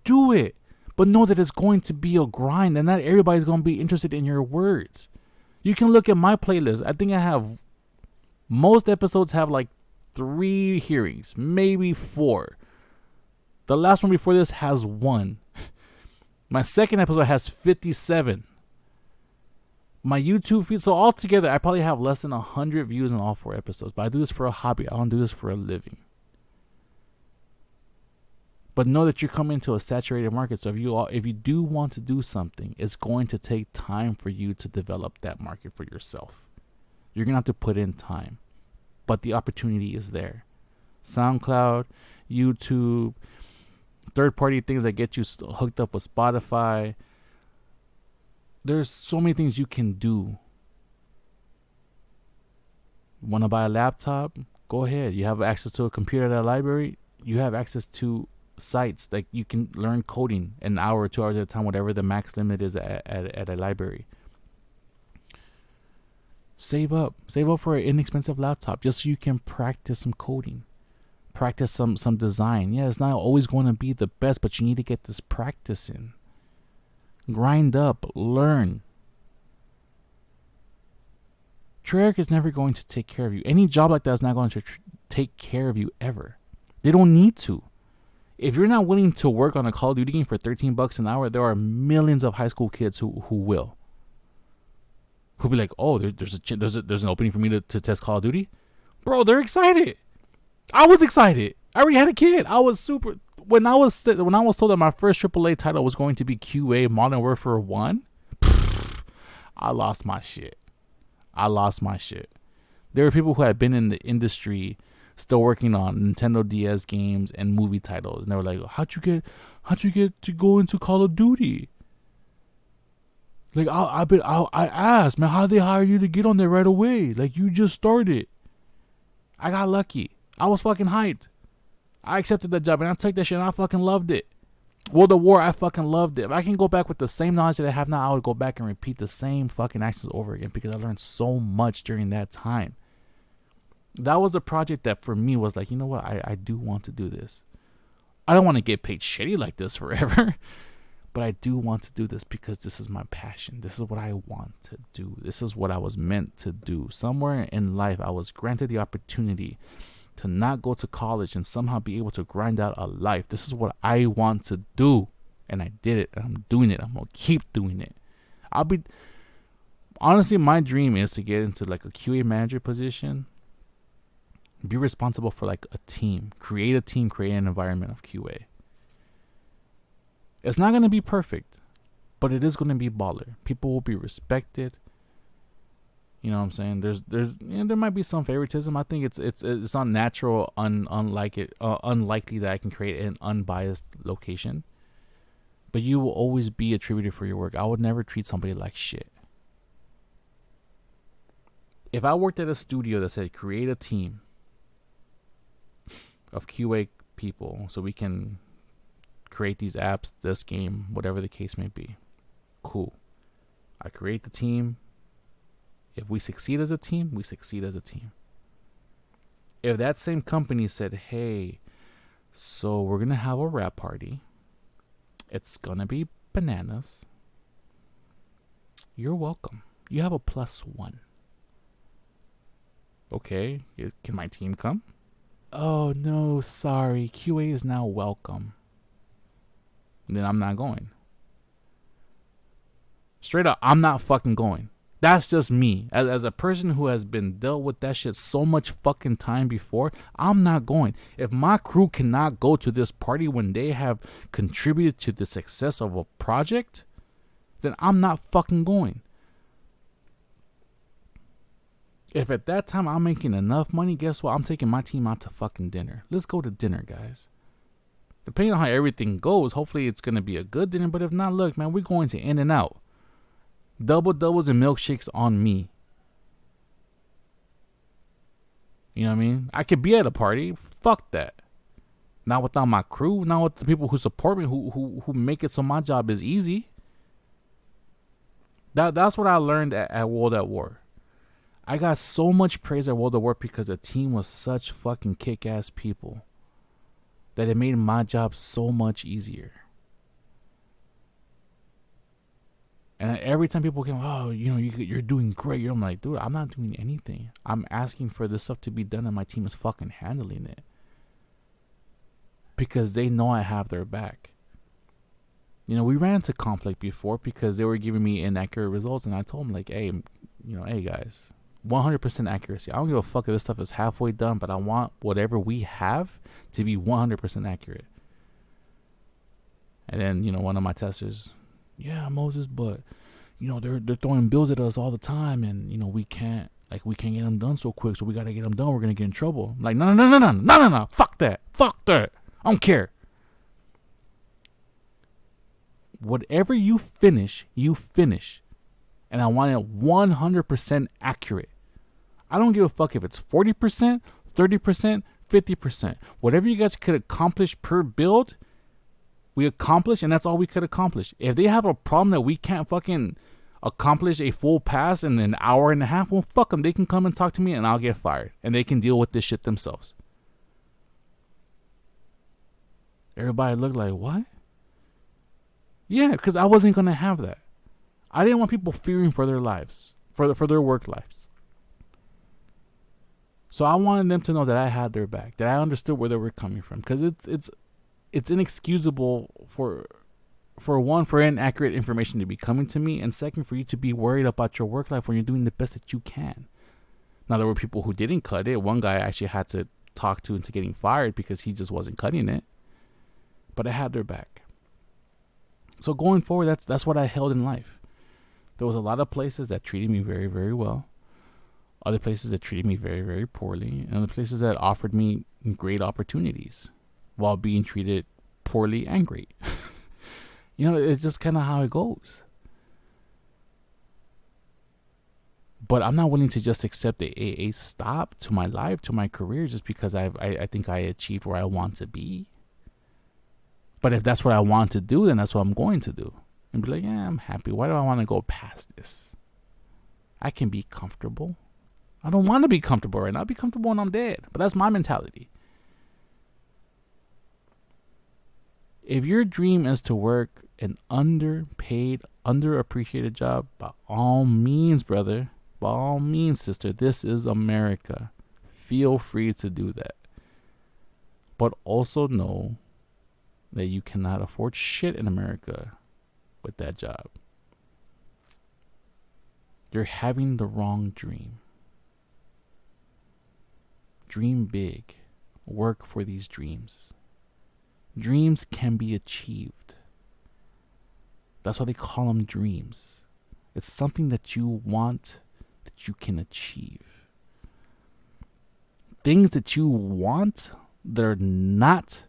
do it. But know that it's going to be a grind and not everybody's going to be interested in your words. You can look at my playlist. I think most episodes have like 3 hearings, maybe 4. The last one before this has 1. My second episode has 57. My YouTube feed, so altogether I probably have less than 100 views in all 4 episodes. But I do this for a hobby. I don't do this for a living. But know that you're coming into a saturated market. So if you do want to do something, it's going to take time for you to develop that market for yourself. You're going to have to put in time. But the opportunity is there. SoundCloud, YouTube, third-party things that get you hooked up with Spotify. There's so many things you can do. Want to buy a laptop? Go ahead. You have access to a computer at a library. You have access to sites that you can learn coding an hour or 2 hours at a time, whatever the max limit is at a library. Save up for an inexpensive laptop just so you can practice some coding, practice some design. Yeah, it's not always going to be the best, but you need to get this practice in. Grind up, learn. Treyarch is never going to take care of you. Any job like that is not going to take care of you ever. They don't need to. If you're not willing to work on a Call of Duty game for $13 an hour, there are millions of high school kids who will. Who'll be like, oh, there's an opening for me to test Call of Duty? Bro, they're excited. I was excited. I already had a kid. I was super. When I was told that my first AAA title was going to be QA Modern Warfare 1, I lost my shit. There were people who had been in the industry still working on Nintendo DS games and movie titles, and they were like, how'd you get to go into Call of Duty? Like I asked, man, how they hire you to get on there right away? Like you just started. I got lucky. I was fucking hyped. I accepted that job and I took that shit and I fucking loved it. World of War, I fucking loved it. If I can go back with the same knowledge that I have now, I would go back and repeat the same fucking actions over again because I learned so much during that time. That was a project that for me was like, you know what, I do want to do this. I don't want to get paid shitty like this forever, but I do want to do this because this is my passion. This is what I want to do. This is what I was meant to do. Somewhere in life, I was granted the opportunity to not go to college and somehow be able to grind out a life. This is what I want to do. And I did it. And I'm doing it. I'm going to keep doing it. Honestly, my dream is to get into like a QA manager position. Be responsible for like a team. Create a team, create an environment of QA. It's not going to be perfect, but it is going to be baller. People will be respected. You know what I'm saying? There might be some favoritism. I think it's unnatural, unlikely that I can create an unbiased location. But you will always be attributed for your work. I would never treat somebody like shit. If I worked at a studio that said create a team of QA people so we can create these apps, this game, whatever the case may be, cool. I create the team. If we succeed as a team, we succeed as a team. If that same company said, hey, so we're going to have a rap party. It's going to be bananas. You're welcome. You have a +1. Okay, can my team come? Oh, no, sorry. QA is now welcome. Then I'm not going. Straight up, I'm not fucking going. That's just me. As a person who has been dealt with that shit so much fucking time before, I'm not going. If my crew cannot go to this party when they have contributed to the success of a project, then I'm not fucking going. If at that time I'm making enough money, guess what? I'm taking my team out to fucking dinner. Let's go to dinner, guys. Depending on how everything goes, hopefully it's going to be a good dinner. But if not, look, man, we're going to In-N-Out. Doubles and milkshakes on me. You know what I mean? I could be at a party. Fuck that. Not without my crew. Not with the people who support me, who make it so my job is easy. That's what I learned at World at War. I got so much praise at World at War because the team was such fucking kick-ass people that it made my job so much easier. And every time people came, oh, you know, you're doing great. I'm like, dude, I'm not doing anything. I'm asking for this stuff to be done and my team is fucking handling it. Because they know I have their back. You know, we ran into conflict before because they were giving me inaccurate results. And I told them, like, hey, hey, guys, 100% accuracy. I don't give a fuck if this stuff is halfway done, but I want whatever we have to be 100% accurate. And then, one of my testers, yeah, Moses, but they're throwing bills at us all the time, and we can't get them done so quick, so we gotta get them done. We're gonna get in trouble. I'm like, no, fuck that, I don't care. Whatever you finish, and I want it 100% accurate. I don't give a fuck if it's 40%, 30%, 50%. Whatever you guys could accomplish per build, we accomplish, and that's all we could accomplish. If they have a problem that we can't fucking accomplish a full pass in an hour and a half, well, fuck them. They can come and talk to me, and I'll get fired, and they can deal with this shit themselves. Everybody looked like, what? Yeah, because I wasn't going to have that. I didn't want people fearing for their lives, for their work lives. So I wanted them to know that I had their back, that I understood where they were coming from, because it's inexcusable for inaccurate information to be coming to me, and second, for you to be worried about your work life when you're doing the best that you can. Now, there were people who didn't cut it. One guy I actually had to talk to into getting fired because he just wasn't cutting it. But I had their back. So going forward, that's what I held in life. There was a lot of places that treated me very, very well. Other places that treated me very, very poorly. And other places that offered me great opportunities while being treated poorly and great. It's just kind of how it goes. But I'm not willing to just accept a stop to my life, to my career, just because I think I achieved where I want to be. But if that's what I want to do, then that's what I'm going to do. And be like, yeah, I'm happy. Why do I want to go past this? I can be comfortable. I don't want to be comfortable right now. I'll be comfortable when I'm dead. But that's my mentality. If your dream is to work an underpaid, underappreciated job, by all means, brother, by all means, sister, this is America. Feel free to do that. But also know that you cannot afford shit in America with that job. You're having the wrong dream. Dream big. Work for these dreams. Dreams can be achieved. That's why they call them dreams. It's something that you want, that you can achieve. Things that you want that are not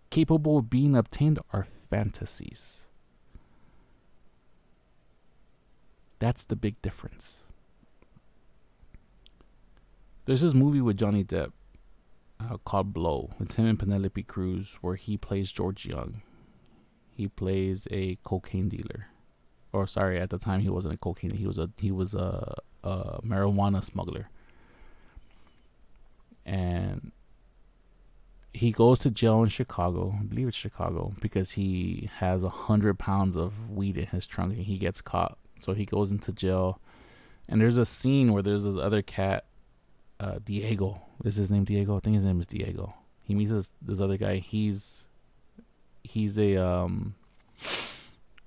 capable of being obtained are fantasies. That's the big difference. There's this movie with Johnny Depp called Blow. It's him and Penelope Cruz, where he plays George Young. He plays a cocaine dealer. Or sorry, at the time he wasn't a cocaine. He was a marijuana smuggler. And he goes to jail in Chicago. I believe it's Chicago, because he has 100 pounds of weed in his trunk and he gets caught. So he goes into jail. And there's a scene where there's this other cat, Diego. Is his name Diego? I think his name is Diego. He meets this other guy. He's a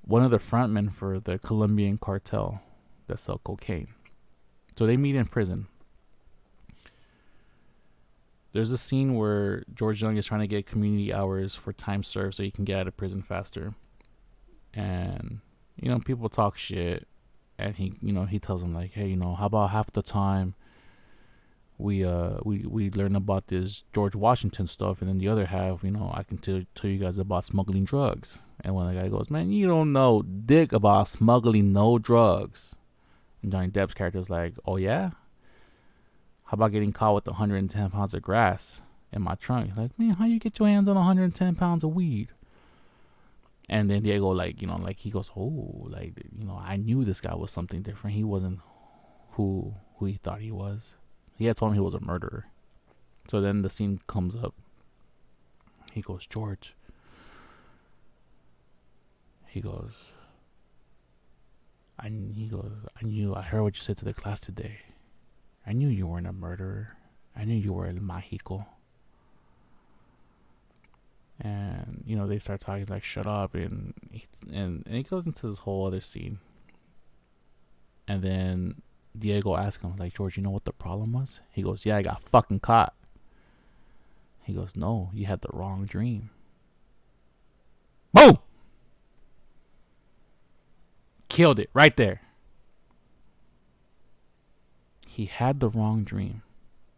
one of the frontmen for the Colombian cartel that sell cocaine. So they meet in prison. There's a scene where George Young is trying to get community hours for time served so he can get out of prison faster. And, people talk shit. And he tells them like, hey, how about half the time we learn about this George Washington stuff, and then the other half, I can tell you guys about smuggling drugs. And when the guy goes, man, you don't know dick about smuggling no drugs. And Johnny Depp's character is like, oh yeah? How about getting caught with 110 pounds of grass in my trunk? Like, man, how you get your hands on 110 pounds of weed? And then Diego, he goes, oh, I knew this guy was something different. He wasn't who he thought he was. He had told him he was a murderer. So then the scene comes up. He goes, George. He goes, I heard what you said to the class today. I knew you weren't a murderer. I knew you were El Mágico. And, they start talking, like, shut up. And it goes into this whole other scene. And then Diego asks him, like, George, you know what the problem was? He goes, yeah, I got fucking caught. He goes, no, you had the wrong dream. Boom! Killed it right there. He had the wrong dream.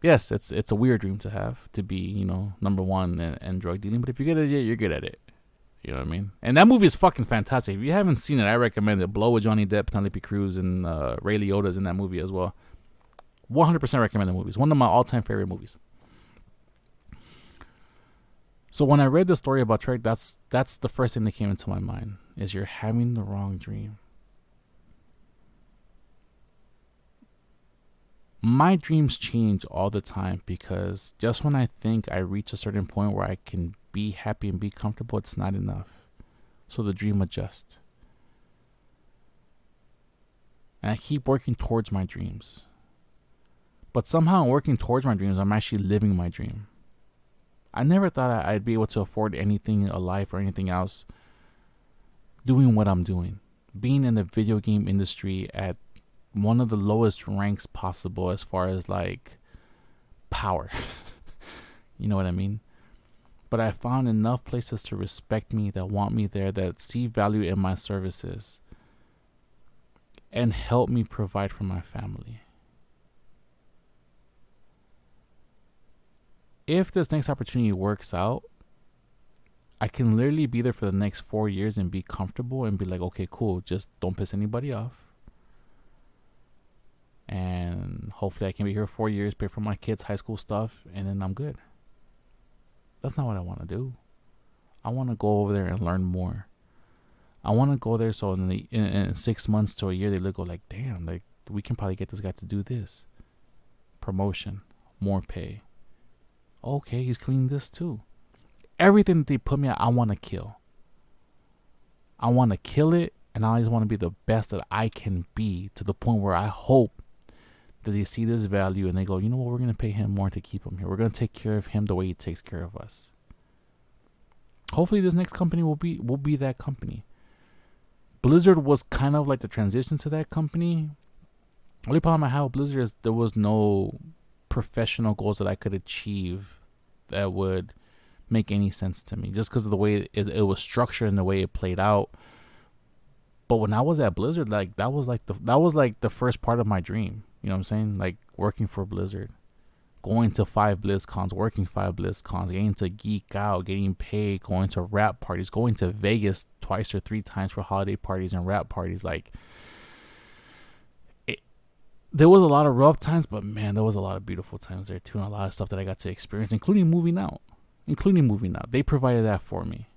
Yes, it's a weird dream to have, to be, number one and drug dealing. But if you're good at it, you're good at it. You know what I mean? And that movie is fucking fantastic. If you haven't seen it, I recommend it. Blow with Johnny Depp, Penelope Cruz, and Ray Liotta's in that movie as well. 100% recommend the movie. It's one of my all-time favorite movies. So when I read the story about Trek, that's the first thing that came into my mind, is you're having the wrong dream. My dreams change all the time, because just when I think I reach a certain point where I can be happy and be comfortable, it's not enough. So the dream adjusts. And I keep working towards my dreams. But somehow working towards my dreams, I'm actually living my dream. I never thought I'd be able to afford anything in life or anything else doing what I'm doing. Being in the video game industry at one of the lowest ranks possible as far as like power. You know what I mean? But I found enough places to respect me, that want me there, that see value in my services and help me provide for my family. If this next opportunity works out, I can literally be there for the next 4 years and be comfortable and be like, okay, cool, just don't piss anybody off. And Hopefully I can be here 4 years, pay for my kids' high school stuff, and then I'm good. That's not what I want to do. I want to go over there and learn more. I want to go there so in 6 months to a year, they look like, damn, like we can probably get this guy to do this. Promotion, more pay. Okay, he's cleaning this too. Everything that they put me at, I want to kill. I want to kill it, and I just want to be the best that I can be, to the point where I hope that they see this value and they go, you know what, we're going to pay him more to keep him here. We're going to take care of him the way he takes care of us. Hopefully this next company will be that company. Blizzard was kind of like the transition to that company. The only problem I have with Blizzard is there was no professional goals that I could achieve that would make any sense to me, just because of the way it was structured and the way it played out. But when I was at Blizzard, like that was like the first part of my dream. You know what I'm saying? Like working for Blizzard, going to 5 BlizzCons, working 5 BlizzCons, getting to geek out, getting paid, going to rap parties, going to Vegas twice or 3 times for holiday parties and rap parties. Like, there was a lot of rough times, but man, there was a lot of beautiful times there too, and a lot of stuff that I got to experience, including moving out. They provided that for me.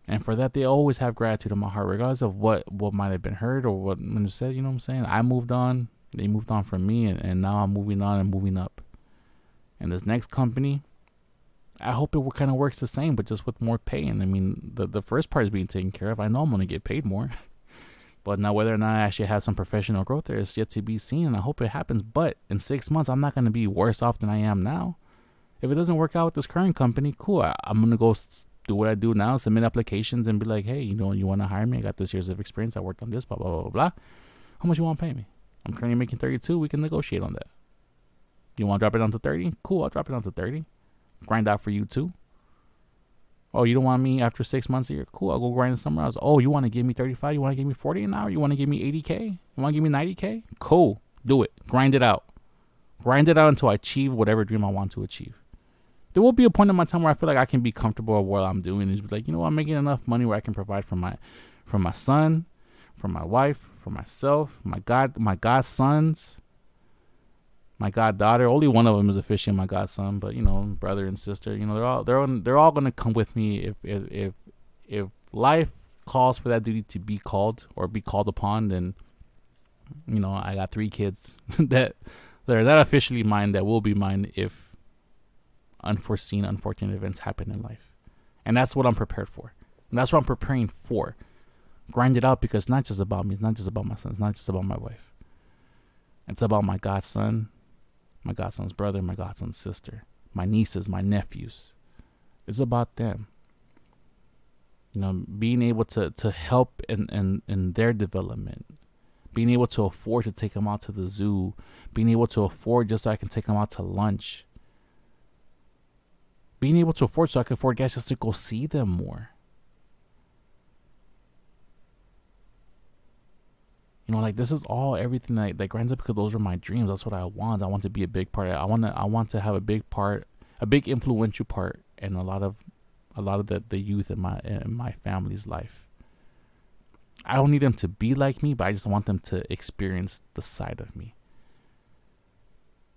And for that, they always have gratitude in my heart, regardless of what might have been heard or what was said. You know what I'm saying? I moved on. They moved on from me, and now I'm moving on and moving up. And this next company, I hope it kind of works the same, but just with more pay. And I mean, the first part is being taken care of. I know I'm going to get paid more. But now whether or not I actually have some professional growth there is yet to be seen. And I hope it happens. But in 6 months, I'm not going to be worse off than I am now. If it doesn't work out with this current company, cool. I'm going to go do what I do now, submit applications and be like, hey, you want to hire me? I got this years of experience. I worked on this, blah, blah, blah, blah. How much you want to pay me? I'm currently making 32. We can negotiate on that. You want to drop it down to 30? Cool, I'll drop it down to 30. Grind out for you too. Oh, you don't want me after 6 months a year? Cool, I'll go grind somewhere else. Oh, you want to give me 35? You want to give me 40 an hour? You want to give me 80K? You want to give me 90K? Cool, do it. Grind it out. Grind it out until I achieve whatever dream I want to achieve. There will be a point in my time where I feel like I can be comfortable with what I'm doing. Is like, you know what, I'm making enough money where I can provide for my son, for my wife, for myself, my godsons, my goddaughter. Only one of them is officially my godson, but brother and sister, they're all gonna come with me if life calls for that duty to be called or be called upon. Then I got 3 kids that they're not officially mine, that will be mine if unfortunate events happen in life. And that's what I'm prepared for. And that's what I'm preparing for. Grind it out, because it's not just about me. It's not just about my son. It's not just about my wife. It's about my godson, my godson's brother, my godson's sister, my nieces, my nephews. It's about them. Being able to help in their development. Being able to afford to take them out to the zoo. Being able to afford just so I can take them out to lunch. Being able to afford so I can afford gas just to go see them more. This is all everything that grinds up, because those are my dreams. That's what I want. I want to be a big part. I want to have a big part, a big influential part in a lot of the youth in my family's life. I don't need them to be like me, but I just want them to experience the side of me.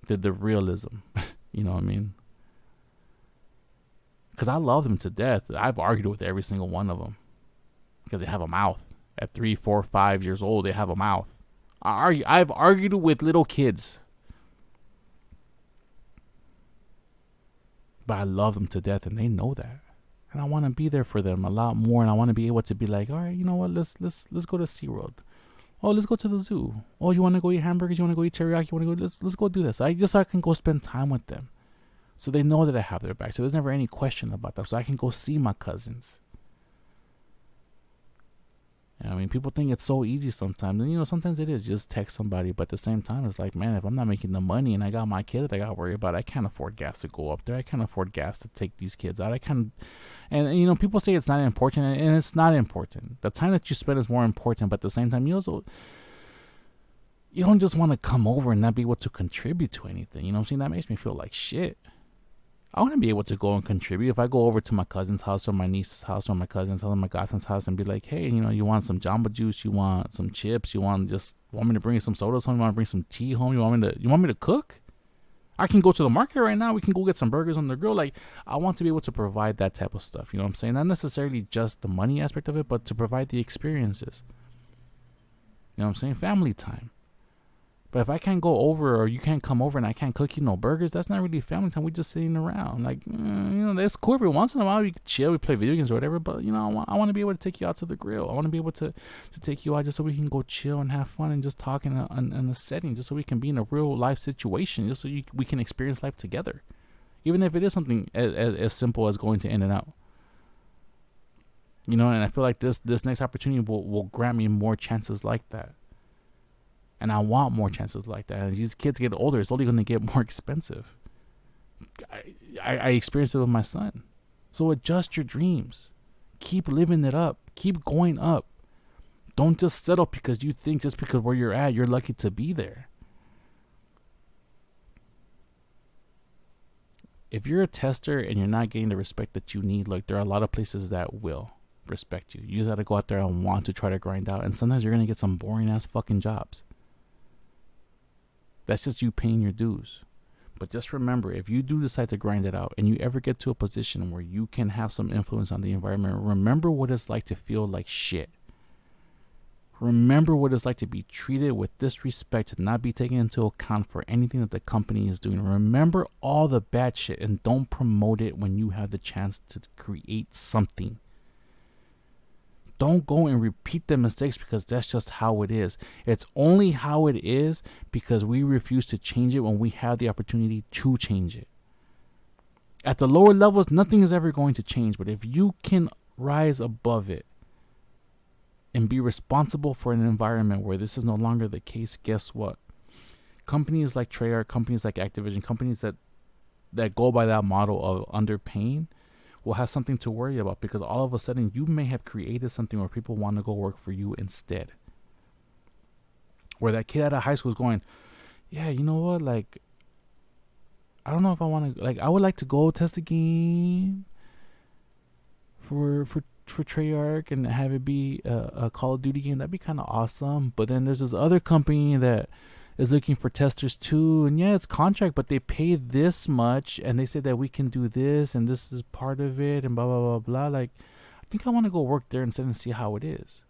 The realism. You know what I mean? Because I love them to death. I've argued with every single one of them because they have a mouth. At 3, 4, 5 years old, they have a mouth. I've argued with little kids, but I love them to death, and they know that. And I want to be there for them a lot more, and I want to be able to be like, all right, you know what? Let's go to SeaWorld. Oh, let's go to the zoo. Oh, you want to go eat hamburgers? You want to go eat teriyaki? You want to go? Let's go do this. So I can go spend time with them, so they know that I have their back. So there's never any question about that. So I can go see my cousins. I mean, people think it's so easy sometimes. And, sometimes it is. Just text somebody. But at the same time, it's like, man, if I'm not making the money and I got my kid that I got to worry about, I can't afford gas to go up there. I can't afford gas to take these kids out. And people say it's not important, and it's not important. The time that you spend is more important. But at the same time, you don't just want to come over and not be able to contribute to anything. You know what I'm saying? That makes me feel like shit. I want to be able to go and contribute. If I go over to my cousin's house or my niece's house or my cousin's house or my godson's house and be like, hey, you want some Jamba Juice? You want some chips? You want me to bring some sodas home? You want to bring some tea home? You want me to cook? I can go to the market right now. We can go get some burgers on the grill. Like, I want to be able to provide that type of stuff. You know what I'm saying? Not necessarily just the money aspect of it, but to provide the experiences. You know what I'm saying? Family time. But if I can't go over or you can't come over and I can't cook you no burgers, that's not really family time. We just sitting around. Like, that's cool every once in a while. We chill, we play video games or whatever. But, I want to be able to take you out to the grill. I want to be able to take you out just so we can go chill and have fun and just talk in a setting, just so we can be in a real life situation, just so we can experience life together. Even if it is something as simple as going to In-N-Out. And I feel like this next opportunity will grant me more chances like that. And I want more chances like that. And as these kids get older, it's only going to get more expensive. I experienced it with my son. So adjust your dreams. Keep living it up. Keep going up. Don't just settle because you think just because where you're at, you're lucky to be there. If you're a tester and you're not getting the respect that you need, like there are a lot of places that will respect you. You just got to go out there and want to try to grind out. And sometimes you're going to get some boring ass fucking jobs. That's just you paying your dues. But just remember, if you do decide to grind it out and you ever get to a position where you can have some influence on the environment, remember what it's like to feel like shit. Remember what it's like to be treated with disrespect, to not be taken into account for anything that the company is doing. Remember all the bad shit and don't promote it when you have the chance to create something. Don't go and repeat the mistakes because that's just how it is. It's only how it is because we refuse to change it when we have the opportunity to change it. At the lower levels, nothing is ever going to change. But if you can rise above it and be responsible for an environment where this is no longer the case, guess what? Companies like Treyarch, companies like Activision, companies that go by that model of underpaying will have something to worry about because all of a sudden you may have created something where people want to go work for you instead. Where that kid out of high school is going, yeah, you know what? Like, I don't know if I want to, like, I would like to go test a game for Treyarch and have it be a Call of Duty game. That'd be kind of awesome. But then there's this other company that is looking for testers too, and yeah, it's contract, but they pay this much and they say that we can do this and this is part of it and blah blah blah blah. Like, I think I want to go work there instead and see how it is.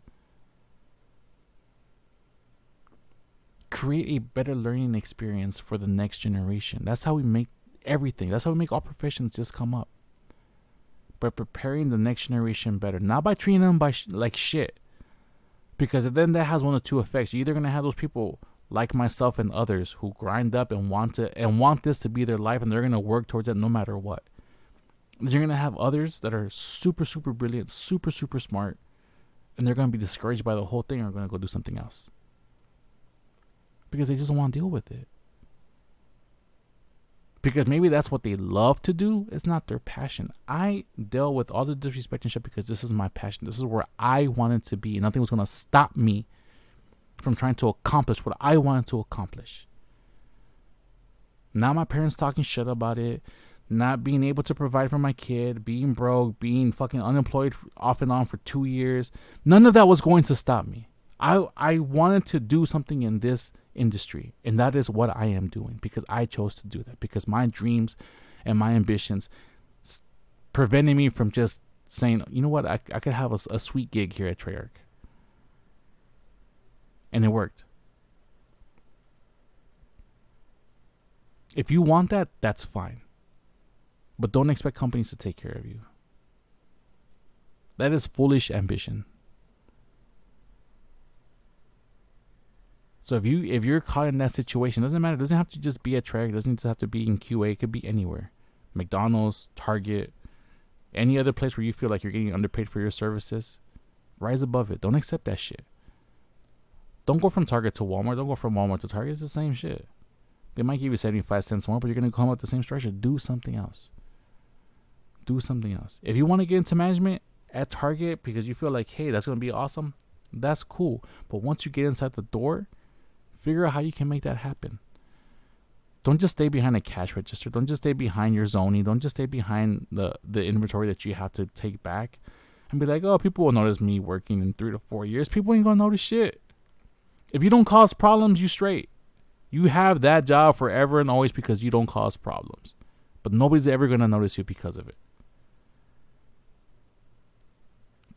Create a better learning experience for the next generation. That's how we make everything. That's how we make all professions just come up. By preparing the next generation better, not by treating them like shit. Because then that has one of two effects. You're either gonna have those people like myself and others who grind up and want this to be their life, and they're going to work towards it no matter what. You're going to have others that are super, super brilliant, super, super smart, and they're going to be discouraged by the whole thing and are going to go do something else. Because they just don't want to deal with it. Because maybe that's what they love to do. It's not their passion. I dealt with all the disrespect and shit because this is my passion. This is where I wanted to be. And nothing was going to stop me from trying to accomplish what I wanted to accomplish. Now my parents talking shit about it, not being able to provide for my kid, being broke, being fucking unemployed off and on for 2 years. None of that was going to stop me. I wanted to do something in this industry, and that is what I am doing because I chose to do that, because my dreams and my ambitions prevented me from just saying, you know what, I could have a sweet gig here at Treyarch. And it worked. If you want that, that's fine. But don't expect companies to take care of you. That is foolish ambition. So if you're caught in that situation, it doesn't matter. It doesn't have to just be at Treyarch. It doesn't just have to be in QA. It could be anywhere. McDonald's, Target, any other place where you feel like you're getting underpaid for your services. Rise above it. Don't accept that shit. Don't go from Target to Walmart. Don't go from Walmart to Target. It's the same shit. They might give you 75 cents more, but you're going to come up with the same structure. Do something else. Do something else. If you want to get into management at Target because you feel like, hey, that's going to be awesome, that's cool. But once you get inside the door, figure out how you can make that happen. Don't just stay behind a cash register. Don't just stay behind your zoning. Don't just stay behind the inventory that you have to take back and be like, oh, people will notice me working in 3 to 4 years. People ain't gonna notice shit. If you don't cause problems, you straight. You have that job forever and always because you don't cause problems. But nobody's ever gonna notice you because of it.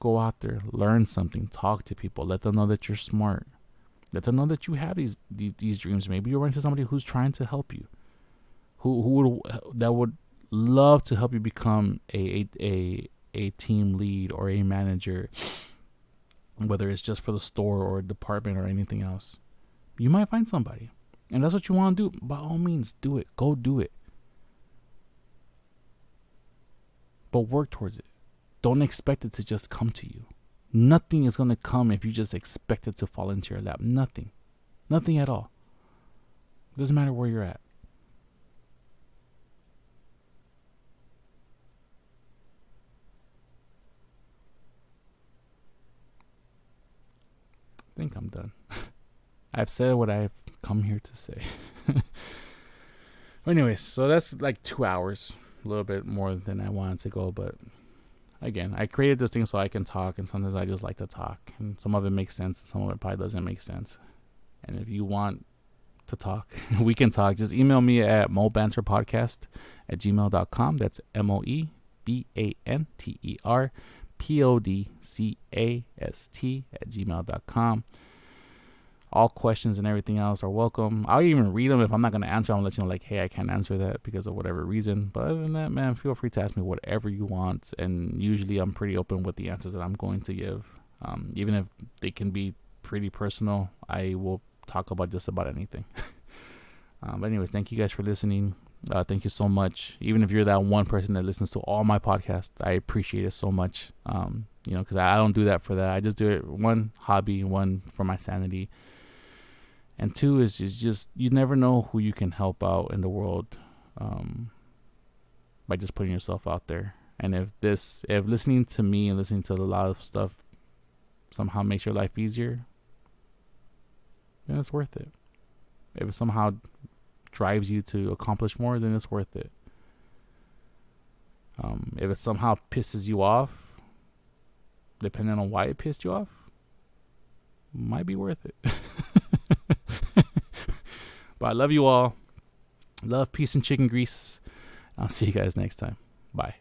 Go out there, learn something, talk to people, let them know that you're smart. Let them know that you have these dreams. Maybe you run into somebody who's trying to help you, that would love to help you become a team lead or a manager, whether it's just for the store or a department or anything else. You might find somebody, and that's what you want to do. By all means, do it. Go do it. But work towards it. Don't expect it to just come to you. Nothing is going to come if you just expect it to fall into your lap. Nothing. Nothing at all. It doesn't matter where you're at. I think I'm done. I've said what I've come here to say. Anyways, so that's like 2 hours. A little bit more than I wanted to go, but again, I created this thing so I can talk, and sometimes I just like to talk. And some of it makes sense, some of it probably doesn't make sense. And if you want to talk, we can talk. Just email me at mobanterpodcast@gmail.com. That's moebanterpodcast@gmail.com. All questions and everything else are welcome. I'll even read them. If I'm not going to answer, I'll let you know, like, hey, I can't answer that because of whatever reason. But other than that, man, feel free to ask me whatever you want. And usually I'm pretty open with the answers that I'm going to give. Even if they can be pretty personal, I will talk about just about anything. But anyways, thank you guys for listening. Thank you so much. Even if you're that one person that listens to all my podcasts, I appreciate it so much. Because I don't do that for that. I just do it, one, hobby, one, for my sanity. And two is just you never know who you can help out in the world by just putting yourself out there. And if listening to me and listening to a lot of stuff somehow makes your life easier, then it's worth it. If it somehow drives you to accomplish more, then it's worth it. If it somehow pisses you off, depending on why it pissed you off, might be worth it. But I love you all. Love, peace, and chicken grease. I'll see you guys next time. Bye.